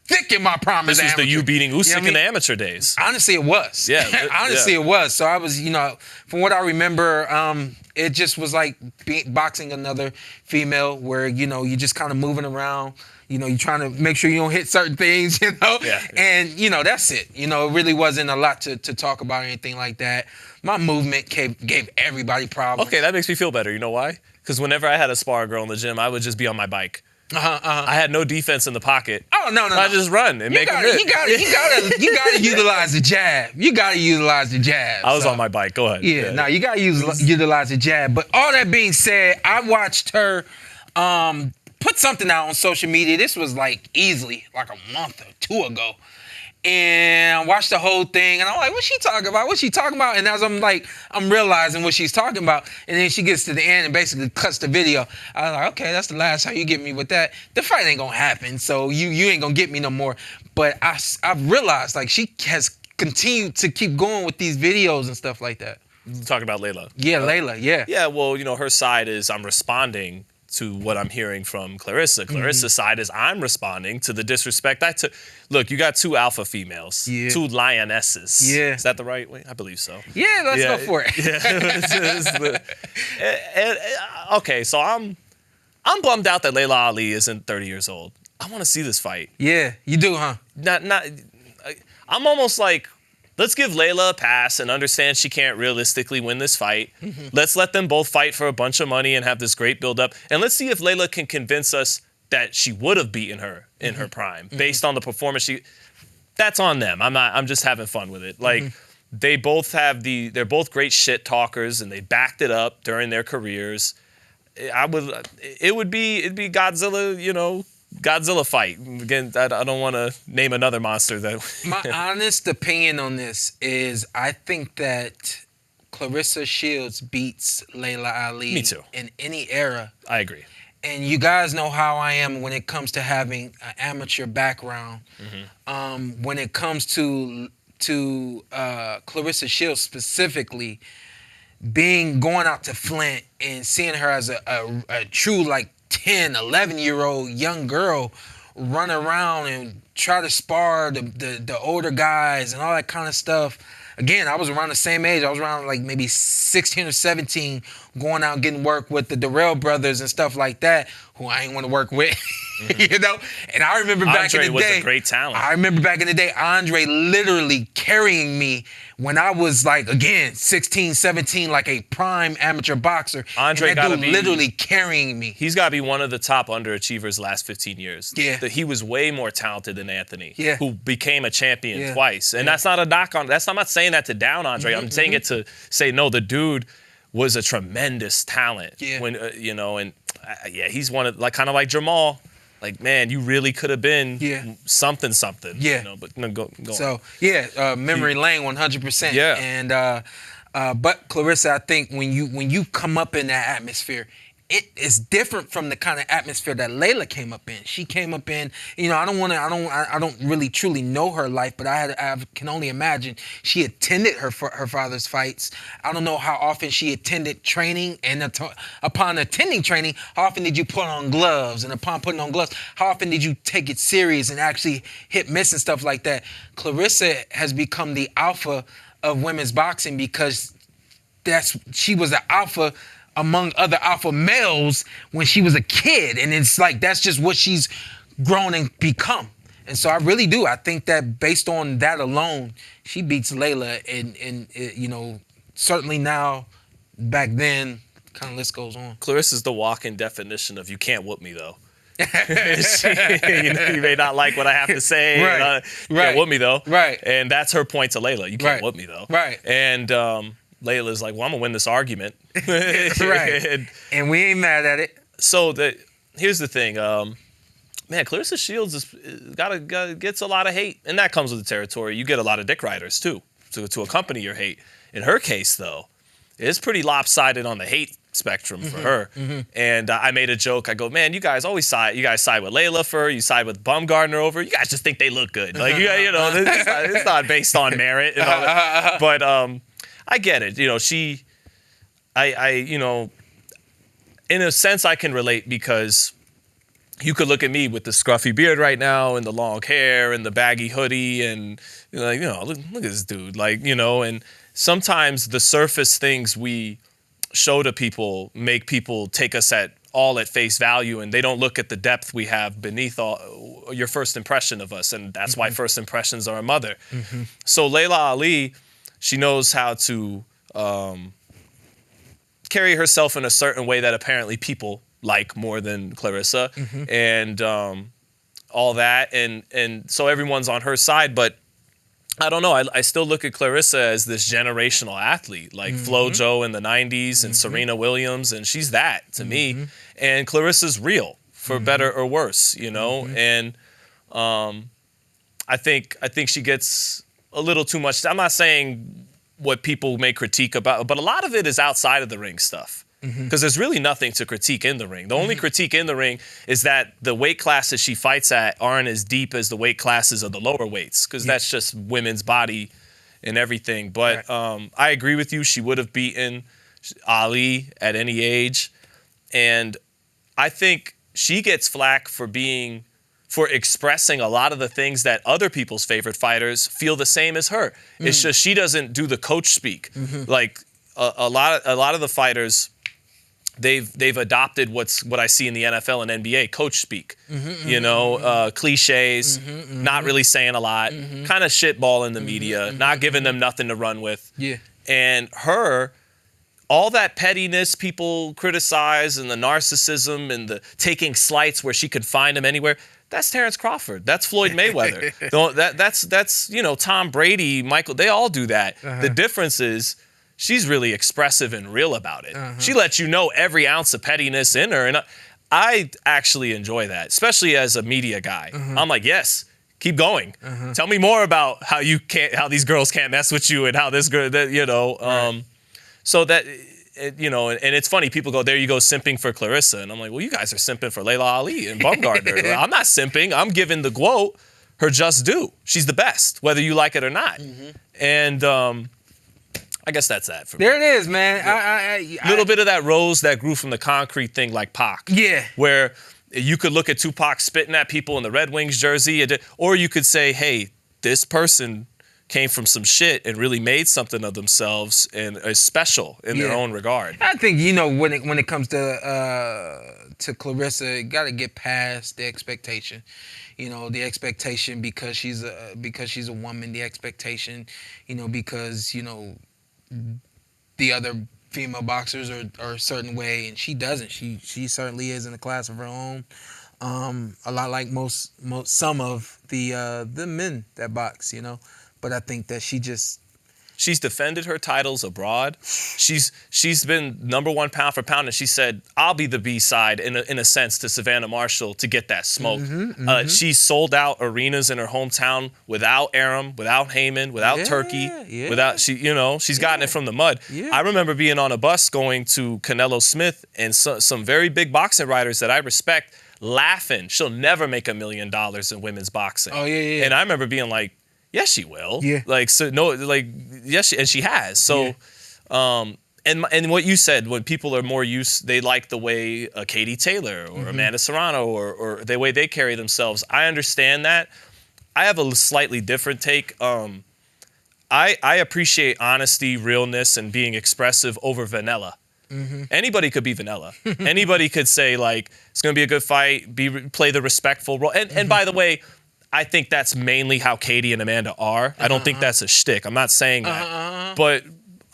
thick in my prime as an amateur. This was you beating Usyk in the amateur days. Honestly, it was. Yeah. It was. So I was, from what I remember, it just was like boxing another female where, you're just kind of moving around. You're trying to make sure you don't hit certain things, Yeah. And, that's it. It really wasn't a lot to talk about or anything like that. My movement gave everybody problems. Okay, that makes me feel better. You know why? Because whenever I had a spar girl in the gym, I would just be on my bike. I had no defense in the pocket. Oh, no. I just run and make them hit. You gotta utilize the jab. I was on my bike. Go ahead. Yeah. No, you gotta utilize the jab. But all that being said, I watched her put something out on social media. This was easily a month or two ago. And I watched the whole thing, and I'm like, what's she talking about? And as I'm realizing what she's talking about, and then she gets to the end and basically cuts the video. I was like, okay, that's the last time you get me with that. The fight ain't gonna happen, so you ain't gonna get me no more. But I've realized, she has continued to keep going with these videos and stuff like that. You're talking about Laila. Yeah, Laila, yeah. Yeah, well, her side is I'm responding to what I'm hearing from Claressa. Claressa's side is I'm responding to the disrespect I took. Look, you got two alpha females, two lionesses. Yeah. Is that the right way? I believe so. Yeah, let's go for it. Yeah. Okay, so I'm bummed out that Laila Ali isn't 30 years old. I want to see this fight. Yeah, you do, huh? I'm almost like, let's give Laila a pass and understand she can't realistically win this fight. Let's let them both fight for a bunch of money and have this great build-up. And let's see if Laila can convince us that she would have beaten her in her prime based on the performance that's on them. I'm just having fun with it. They're both great shit talkers and they backed it up during their careers. it'd be Godzilla, Godzilla fight. Again, I don't want to name another monster that. My honest opinion on this is I think that Claressa Shields beats Laila Ali. Me too. In any era. I agree. And you guys know how I am when it comes to having an amateur background. When it comes to Claressa Shields specifically, going out to Flint and seeing her as a true like 10, 11-year-old young girl run around and try to spar the older guys and all that kind of stuff. Again, I was around the same age. I was around like maybe 16 or 17, going out and getting work with the Darrell brothers and stuff like that, who I ain't want to work with, And I remember back in the day, Andre was a great talent. I remember back in the day, Andre literally carrying me when I was like, again, 16, 17, like a prime amateur boxer. Andre and that dude literally carrying me. He's got to be one of the top underachievers the last 15 years. Yeah. He was way more talented than Anthony, yeah, who became a champion twice. And that's not a knock on. I'm not saying that to down Andre. I'm saying it to say, no, the dude was a tremendous talent. Yeah. When he's one of kind of like Jamal. Like, man, you really could have been something. Yeah. But no, go so, on. memory lane 100%. Yeah. And but Claressa, I think when you come up in that atmosphere, it is different from the kind of atmosphere that Laila came up in. She came up in, I don't really truly know her life, but I can only imagine she attended her father's fights. I don't know how often she attended training, and upon attending training, how often did you put on gloves? And upon putting on gloves, how often did you take it serious and actually hit miss and stuff like that? Claressa has become the alpha of women's boxing because she was the alpha among other alpha males when she was a kid. And it's like, that's just what she's grown and become. And so I really do. I think that based on that alone, she beats Laila. And certainly now, back then, kind of list goes on. Claressa's the walking definition of you can't whoop me, though. You may not like what I have to say. Right. You can't whoop me, though. Right. And that's her point to Laila. You can't whoop me, though. Right. And Layla's like, well, I'm going to win this argument. Right. And we ain't mad at it. So here's the thing. Claressa Shields gets a lot of hate. And that comes with the territory. You get a lot of dick riders, too, to accompany your hate. In her case, though, it's pretty lopsided on the hate spectrum for her. And I made a joke. I go, man, you guys always side with Laila for her. You side with Baumgartner over. You guys just think they look good. Like, it's not based on merit and all that. But I get it. In a sense, I can relate because you could look at me with the scruffy beard right now and the long hair and the baggy hoodie and look at this dude. And sometimes the surface things we show to people make people take us at face value, and they don't look at the depth we have beneath your first impression of us, and that's why first impressions are a mother. So Laila Ali, she knows how to carry herself in a certain way that apparently people like more than Claressa, and all that, and so everyone's on her side, but I don't know. I still look at Claressa as this generational athlete, like FloJo in the 90s and Serena Williams, and she's that to me. And Claressa's real, for better or worse, And I think she gets a little too much. I'm not saying what people may critique about, but a lot of it is outside of the ring stuff. Because there's really nothing to critique in the ring. The only critique in the ring is that the weight classes she fights at aren't as deep as the weight classes of the lower weights, because that's just women's body and everything. But I agree with you. She would have beaten Ali at any age. And I think she gets flack for expressing a lot of the things that other people's favorite fighters feel the same as her. It's just she doesn't do the coach speak. Like a lot of the fighters, they've adopted what I see in the NFL and NBA, coach speak. Cliches, not really saying a lot, kind of shitball in the media, not giving them nothing to run with. Yeah. And her, all that pettiness people criticize and the narcissism and the taking slights where she could find him anywhere, that's Terrence Crawford. That's Floyd Mayweather. That's Tom Brady, Michael. They all do that. The difference is she's really expressive and real about it. She lets you know every ounce of pettiness in her, and I actually enjoy that, especially as a media guy. I'm like, yes, keep going. Tell me more about how these girls can't mess with you, and how this girl, so that. And it's funny. People go, there you go, simping for Claressa. And I'm like, well, you guys are simping for Laila Ali and Baumgartner. I'm not simping. I'm giving the GWOAT her just due. She's the best, whether you like it or not. And I guess that's that for me. There it is, man. A little bit of that rose that grew from the concrete thing, like Pac. Yeah. Where you could look at Tupac spitting at people in the Red Wings jersey, or you could say, hey, this person came from some shit and really made something of themselves and is special in their own regard. I think, when it comes to Claressa, you got to get past the expectation. The expectation because she's a woman, the expectation, because, the other female boxers are a certain way, and she doesn't. She certainly is in a class of her own. A lot like some of the men that box, But I think that she's defended her titles abroad. She's been number one pound for pound, and she said, I'll be the B-side in a sense to Savannah Marshall to get that smoke. She sold out arenas in her hometown without Aram, without Heyman, without Turkey, without she's gotten it from the mud. I remember being on a bus going to Canelo Smith and some very big boxing writers that I respect laughing. She'll never make $1 million in women's boxing. Oh yeah. And I remember being like, yes, she will. Yeah. Yes, and she has. So, and what you said, when people are more used, they like the way Katie Taylor or Amanda Serrano or the way they carry themselves. I understand that. I have a slightly different take. I appreciate honesty, realness, and being expressive over vanilla. Anybody could be vanilla. Anybody could say, like, it's going to be a good fight, play the respectful role. And by the way, I think that's mainly how Katie and Amanda are. I don't think that's a shtick. I'm not saying that. But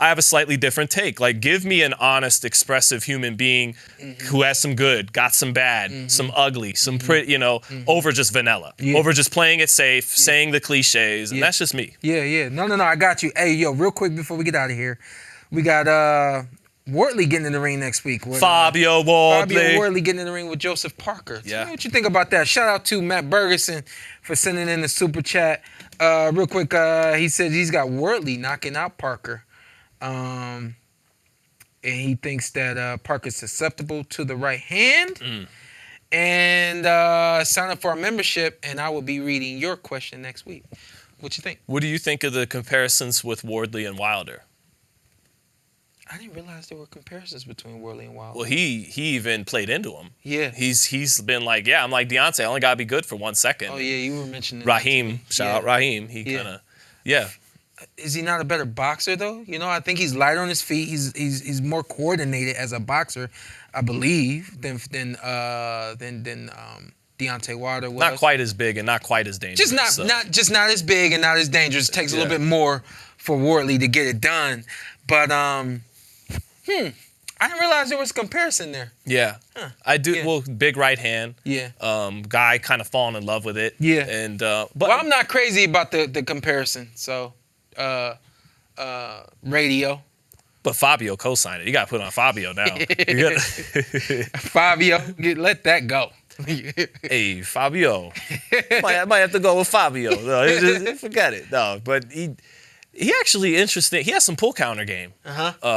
I have a slightly different take. Like, give me an honest, expressive human being who has some good, got some bad, some ugly, some pretty, over just vanilla. Over just playing it safe, saying the cliches. And that's just me. Yeah. No, I got you. Hey, yo, real quick before we get out of here, we got Wardley getting in the ring next week. Fabio Wardley getting in the ring with Joseph Parker. Tell me what you think about that. Shout out to Matt Bergerson for sending in the super chat. Real quick, he said he's got Wardley knocking out Parker. And he thinks that Parker's susceptible to the right hand. And sign up for our membership, and I will be reading your question next week. What you think? What do you think of the comparisons with Wardley and Wilder? I didn't realize there were comparisons between Wardley and Wilder. Well, he even played into him. Yeah. He's been like, I'm like Deontay. I only gotta be good for 1 second. Oh yeah, you were mentioning Raheem. Shout out Raheem. He kind of, Is he not a better boxer though? I think he's lighter on his feet. He's more coordinated as a boxer, I believe, than Deontay Wilder was. Not quite as big and not quite as dangerous. Just not as big and not as dangerous. It takes a little bit more for Wardley to get it done. But I didn't realize there was a comparison there. Yeah. I do. Yeah. Well, big right hand. Yeah. Guy kind of falling in love with it. Yeah. And but I'm not crazy about the comparison. So, radio. But Fabio co-signed it. You got to put on Fabio now. Fabio, let that go. Hey, Fabio. I might have to go with Fabio. No, forget it. No, but he actually interesting. He has some pull counter game.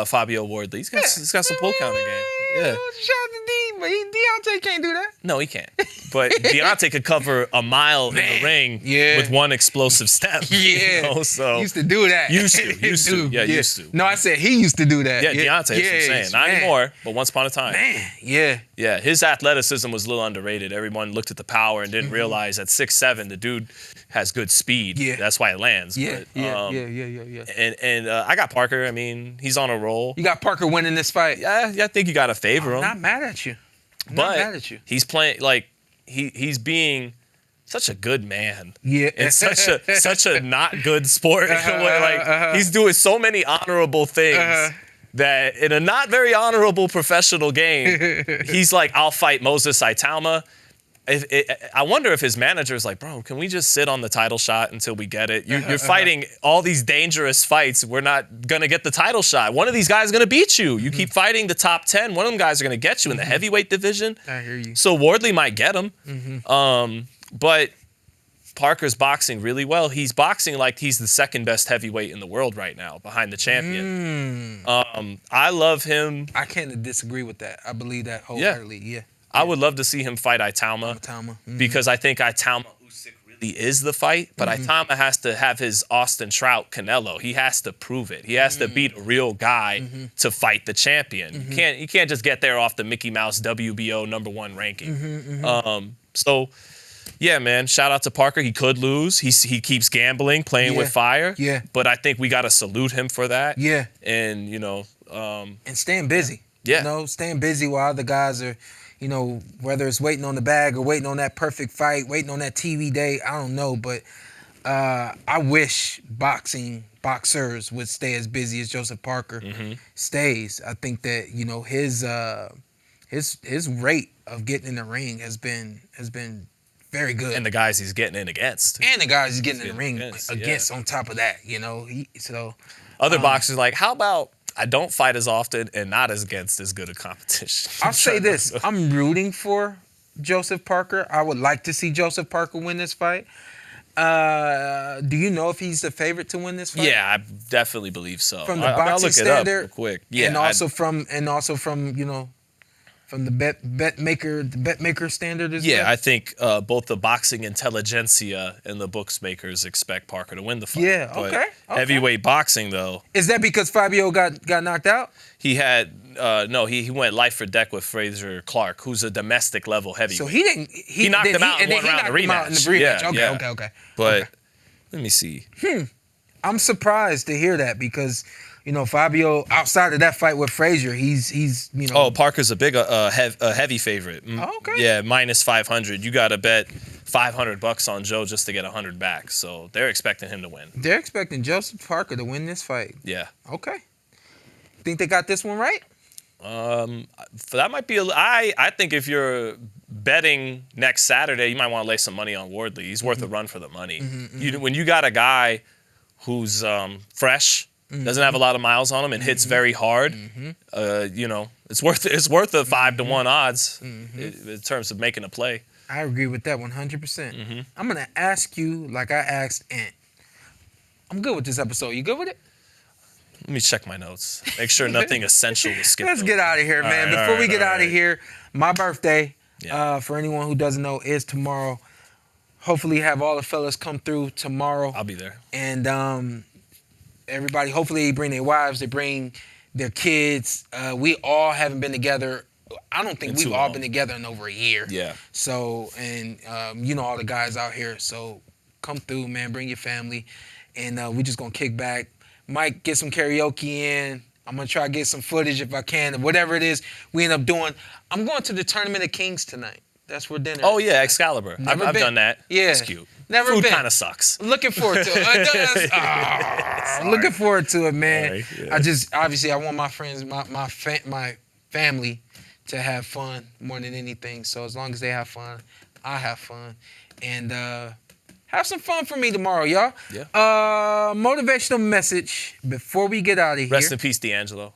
Fabio Wardley. He's got some pull counter game. Yeah. Shout out to D, but Deontay can't do that. No, he can't. But Deontay could cover a mile in the ring with one explosive step. Yeah. So used to do that. Used to. Yeah, used to. No, I said he used to do that. Yeah, Deontay, that's what I'm saying. Not anymore, but once upon a time. Man, yeah. Yeah, his athleticism was a little underrated. Everyone looked at the power and didn't realize at 6'7", the dude has good speed. Yeah. That's why it lands. Yeah, but, yeah. And I got Parker. I mean, he's on a roll. You got Parker winning this fight. Yeah, I think you got to favor him. I'm not mad at you. Not mad at you. He's playing like he's being such a good man. Yeah. In such a not good sport. He's doing so many honorable things. That in a not very honorable professional game, he's like, I'll fight Moses Saitama. I wonder if his manager is like, bro, can we just sit on the title shot until we get it? You're fighting all these dangerous fights. We're not going to get the title shot. One of these guys is going to beat you. You keep fighting the top 10. One of them guys are going to get you in the heavyweight division. I hear you. So Wardley might get him. But Parker's boxing really well. He's boxing like he's the second best heavyweight in the world right now, behind the champion. I love him. I can't disagree with that. I believe that wholeheartedly. Yeah. I would love to see him fight Itama, because I think Itama Usyk really is the fight. But Itama has to have his Austin Trout Canelo. He has to prove it. He has to beat a real guy to fight the champion. You can't just get there off the Mickey Mouse WBO #1 ranking. So. Yeah, man. Shout out to Parker. He could lose. He keeps gambling, playing with fire. Yeah. But I think we got to salute him for that. Yeah. And, and staying busy. Yeah. Staying busy while other guys are, whether it's waiting on the bag or waiting on that perfect fight, waiting on that TV day, I don't know. But I wish boxers would stay as busy as Joseph Parker stays. I think that, his rate of getting in the ring has been very good. And the guys he's getting in against. And the guys he's getting in the ring against on top of that, Other boxers like, how about I don't fight as often and not as against as good a competition? I'll say this. I'm rooting for Joseph Parker. I would like to see Joseph Parker win this fight. Do you know if he's the favorite to win this fight? Yeah, I definitely believe so. From the boxing I'll look standard, it up real quick. Yeah, and also from from the bet maker standard as well? Yeah, I think both the boxing intelligentsia and the booksmakers expect Parker to win the fight. Yeah, But okay. Heavyweight boxing, though. Is that because Fabio got knocked out? He had, he went life or deck with Fraser Clark, who's a domestic level heavyweight. So he didn't. He knocked him out in one round in the rematch. Yeah. Okay. But let me see. I'm surprised to hear that because, Fabio, outside of that fight with Frazier, he's Oh, Parker's a big, heavy favorite. Oh, okay. Yeah, minus 500. You got to bet $500 on Joe just to get 100 back. So they're expecting him to win. They're expecting Joseph Parker to win this fight. Yeah. Okay. Think they got this one right? That might be I think if you're betting next Saturday, you might want to lay some money on Wardley. He's worth a run for the money. When you got a guy who's fresh, doesn't have a lot of miles on him, and hits very hard, it's worth a 5-1 odds in terms of making a play. I agree with that 100%. I'm gonna ask you like I asked Ant. I'm good with this episode. You good with it? Let me check my notes. Make sure nothing essential was skipped. Let's get out of here, man. Before we get out of here, my birthday, for anyone who doesn't know, is tomorrow. Hopefully have all the fellas come through tomorrow. I'll be there. And everybody, hopefully they bring their wives, they bring their kids. We all haven't been together. I don't think we've all been together in over a year. Yeah. So, and all the guys out here. So come through, man. Bring your family. And we just going to kick back. Might get some karaoke in. I'm going to try to get some footage if I can. Whatever it is we end up doing. I'm going to the Tournament of Kings tonight. That's where dinner Oh, is. yeah, Excalibur. I've done that. Yeah. It's cute. Never Food been. kind of sucks. Looking forward to it. Looking forward to it, man. Sorry, yeah. Obviously, I want my friends, my family to have fun more than anything. So as long as they have fun, I have fun. And have some fun for me tomorrow, y'all. Yeah. Motivational message before we get out of here. Rest in peace, D'Angelo.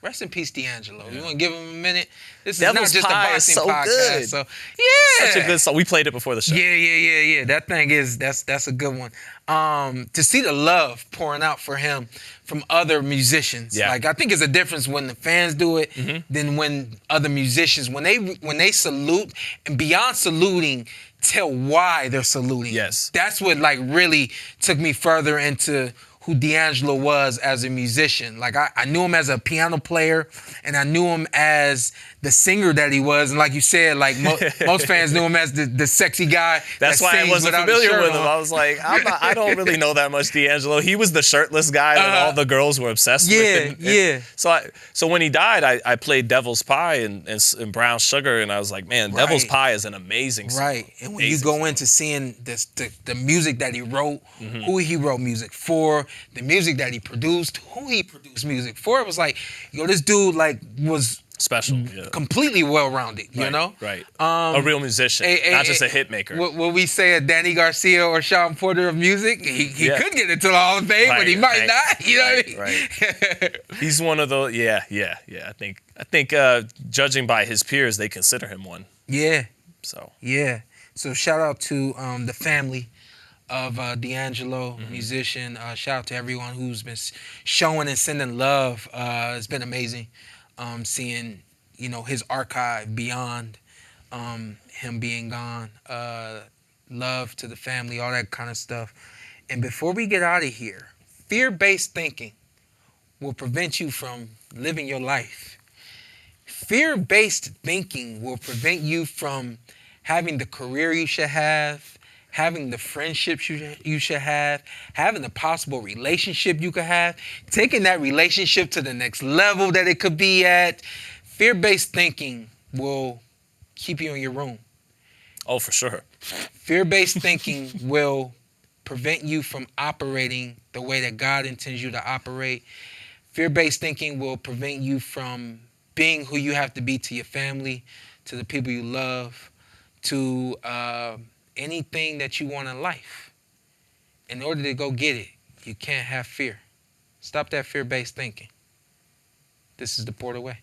Rest in peace, D'Angelo. You want to give him a minute? This Devil's is not just Pie a boxing is so podcast. good. So yeah, Such a good song. We played it before the show. Yeah. That thing is that's a good one. To see the love pouring out for him from other musicians. Yeah. Like I think it's a difference when the fans do it than when other musicians when they salute and beyond saluting, tell why they're saluting. Yes. That's what like really took me further into who D'Angelo was as a musician. Like I knew him as a piano player and I knew him as the singer that he was. And like you said, like most fans knew him as the sexy guy. That's why I wasn't familiar with him. I was like, I don't really know that much D'Angelo. He was the shirtless guy that all the girls were obsessed with. Yeah. So when he died, I played Devil's Pie and Brown Sugar, and I was like, man, Devil's Pie is an amazing song. Right. And when you go into seeing the music that he wrote, who he wrote music for, the music that he produced, who he produced music for, it was like, this dude like was Special, yeah. completely well-rounded, you know? Right. A real musician, not just a hit maker. Will we say a Danny Garcia or Shawn Porter of music? He could get into the Hall of Fame, but he might not. You know what I mean? Right. He's one of those. Yeah. I think judging by his peers, they consider him one. Yeah. So. Yeah. So shout out to the family of D'Angelo, musician. Shout out to everyone who's been showing and sending love. It's been amazing seeing, his archive beyond him being gone. Love to the family, all that kind of stuff. And before we get out of here, fear-based thinking will prevent you from living your life. Fear-based thinking will prevent you from having the career you should have, having the friendships you should have, having the possible relationship you could have, taking that relationship to the next level that it could be at. Fear-based thinking will keep you in your room. Oh, for sure. Fear-based thinking will prevent you from operating the way that God intends you to operate. Fear-based thinking will prevent you from being who you have to be to your family, to the people you love, to anything that you want in life. In order to go get it, you can't have fear. Stop that fear-based thinking. This is the PorterWay.